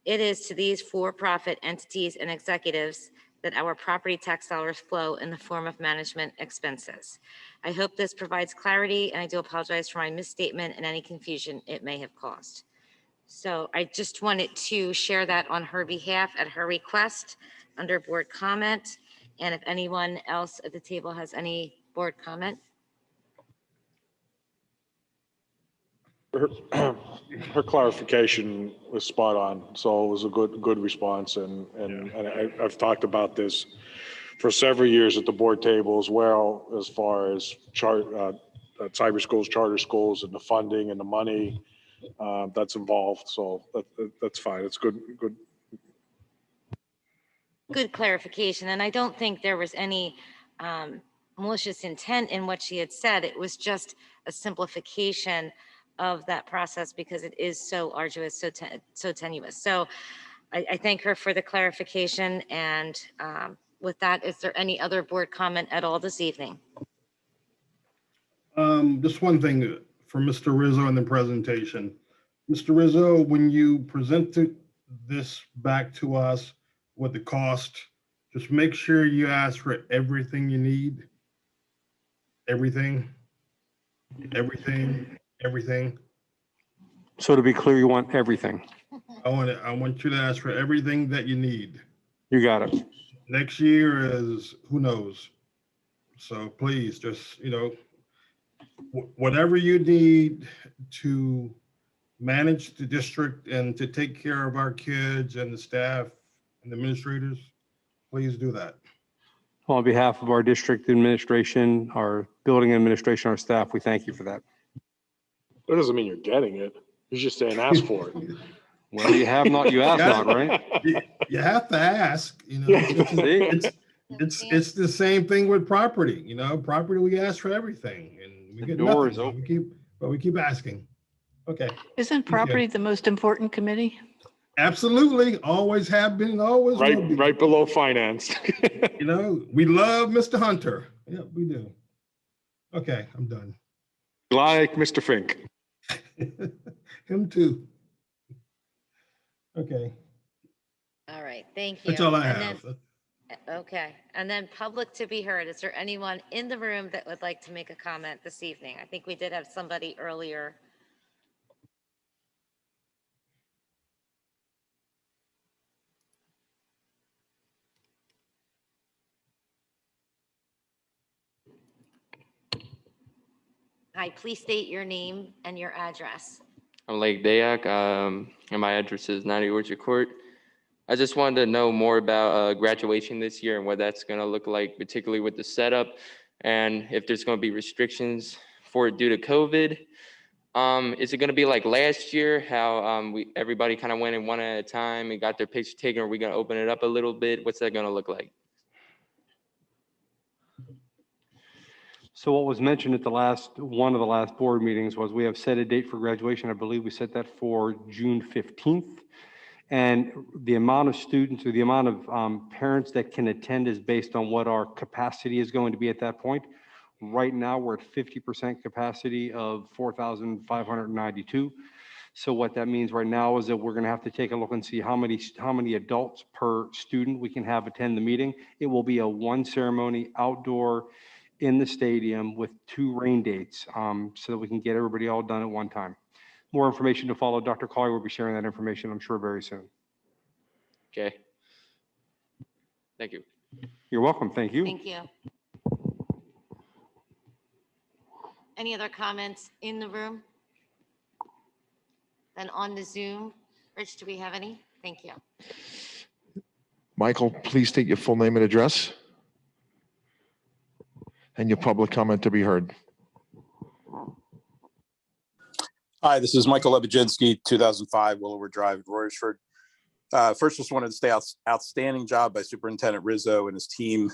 It is to these for-profit entities and executives that our property tax dollars flow in the form of management expenses. I hope this provides clarity, and I do apologize for my misstatement and any confusion it may have caused. So I just wanted to share that on her behalf at her request under board comment. And if anyone else at the table has any board comment. Her clarification was spot on, so it was a good response, and I've talked about this for several years at the board table as well, as far as cyber schools, charter schools, and the funding and the money that's involved. So that's fine. It's good. Good clarification, and I don't think there was any malicious intent in what she had said. It was just a simplification of that process because it is so arduous, so tenuous. So I thank her for the clarification, and With that, is there any other board comment at all this evening? Just one thing for Mr. Rizzo in the presentation. Mr. Rizzo, when you presented this back to us with the cost, just make sure you ask for everything you need. Everything. So to be clear, you want everything. I want you to ask for everything that you need. You got it. Next year is, who knows? So please just, whatever you need to manage the district and to take care of our kids and the staff and administrators, please do that. On behalf of our district administration, our building administration, our staff, we thank you for that. That doesn't mean you're getting it. You're just saying ask for it. Well, you have not, you ask not, right? You have to ask, Yeah. it's the same thing with property, property, we ask for everything and we The get door is nothing. We keep asking. Okay. Isn't property the most important committee? Absolutely. Always have been, always will be. Right below finance. We love Mr. Hunter. Yeah, we do. Okay, I'm done. Like Mr. Fink. Him too. Okay, All right, thank you. that's all I And have. then- Okay, and then public to be heard. Is there anyone in the room that would like to make a comment this evening? I think we did have somebody earlier. Hi, please state your name and your address. I'm Lake Dayak, and my address is 90 Orchard Court. I just wanted to know more about graduation this year and what that's going to look like, particularly with the setup, and if there's going to be restrictions for it due to COVID. Is it going to be like last year, how everybody kind of went in one at a time and got their picture taken? Or are we going to open it up a little bit? What's that going to look like? So what was mentioned at one of the last board meetings was we have set a date for graduation. I believe we set that for June 15th. And the amount of students or the amount of parents that can attend is based on what our capacity is going to be at that point. Right now, we're at 50% capacity of 4,592. So what that means right now is that we're going to have to take a look and see how many adults per student we can have attend the meeting. It will be a one ceremony outdoor in the stadium with 2 rain dates so that we can get everybody all done at one time. More information to follow. Dr. Collier will be sharing that information, I'm sure, very soon. Okay. Thank you. You're welcome. Thank you. Thank you. Any other comments in the room? Then on the Zoom. Rich, do we have any? Thank you. Michael, please state your full name and address and your public comment to be heard. Hi, this is Michael Lebedzinski, 2005 Willower Drive, Royersford. First, just wanted to say outstanding job by Superintendent Rizzo and his team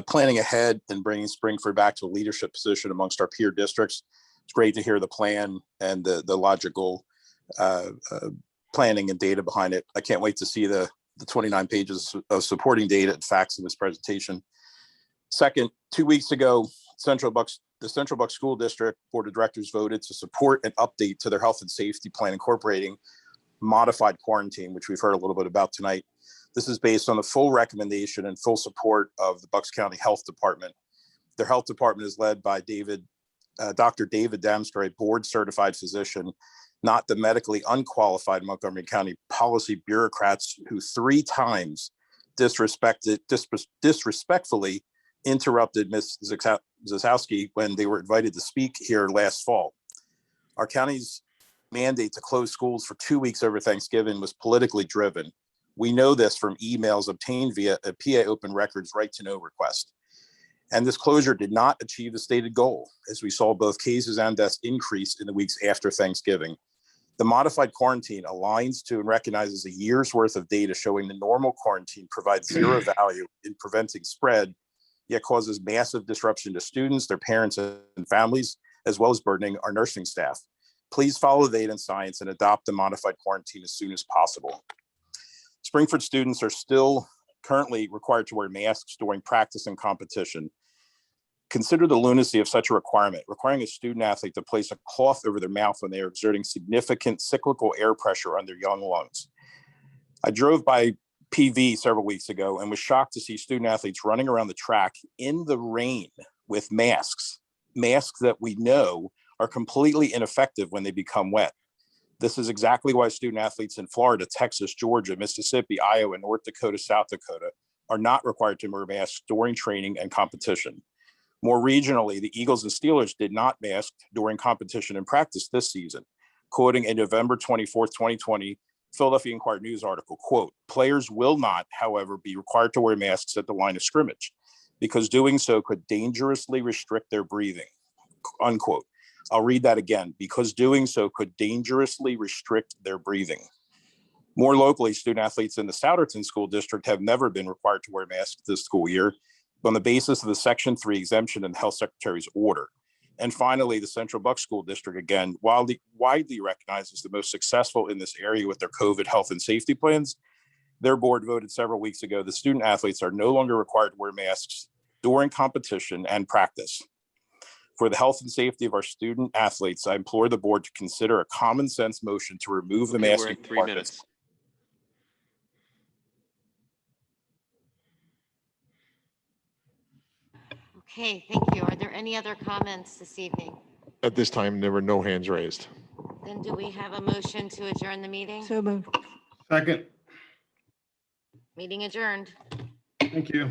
planning ahead and bringing Springford back to a leadership position amongst our peer districts. It's great to hear the plan and the logical planning and data behind it. I can't wait to see the 29 pages of supporting data and facts in this presentation. Second, 2 weeks ago, the Central Bucks School District Board of Directors voted to support an update to their health and safety plan incorporating modified quarantine, which we've heard a little bit about tonight. This is based on the full recommendation and full support of the Bucks County Health Department. Their health department is led by Dr. David Damsker, a board certified physician, not the medically unqualified Montgomery County policy bureaucrats who 3 times disrespectfully interrupted Ms. Zasowski when they were invited to speak here last fall. Our county's mandate to close schools for 2 weeks over Thanksgiving was politically driven. We know this from emails obtained via a PA Open Records right to know request. And this closure did not achieve the stated goal, as we saw both cases and deaths increase in the weeks after Thanksgiving. The modified quarantine aligns to and recognizes a year's worth of data showing the normal quarantine provides zero value in preventing spread, yet causes massive disruption to students, their parents, and families, as well as burdening our nursing staff. Please follow the data and science and adopt the modified quarantine as soon as possible. Springford students are still currently required to wear masks during practice and competition. Consider the lunacy of such a requirement, requiring a student athlete to place a cloth over their mouth when they are exerting significant cyclical air pressure on their young lungs. I drove by PV several weeks ago and was shocked to see student athletes running around the track in the rain with masks that we know are completely ineffective when they become wet. This is exactly why student athletes in Florida, Texas, Georgia, Mississippi, Iowa, North Dakota, South Dakota are not required to wear masks during training and competition. More regionally, the Eagles and Steelers did not mask during competition and practice this season. Quoting a November 24th, 2020 Philadelphia Inquirer News article, quote, "Players will not, however, be required to wear masks at the line of scrimmage because doing so could dangerously restrict their breathing," unquote. I'll read that again, because doing so could dangerously restrict their breathing. More locally, student athletes in the Souderton School District have never been required to wear masks this school year on the basis of the Section 3 exemption in the Health Secretary's order. And finally, the Central Bucks School District, again, widely recognized as the most successful in this area with their COVID health and safety plans. Their board voted several weeks ago that student athletes are no longer required to wear masks during competition and practice. For the health and safety of our student athletes, I implore the board to consider a common sense motion to remove the Okay, we're masking at 3 requirements. minutes. Okay, thank you. Are there any other comments this evening? At this time, there were no hands raised. Then do we have a motion to adjourn the meeting? So moved. Second, Meeting adjourned. thank you.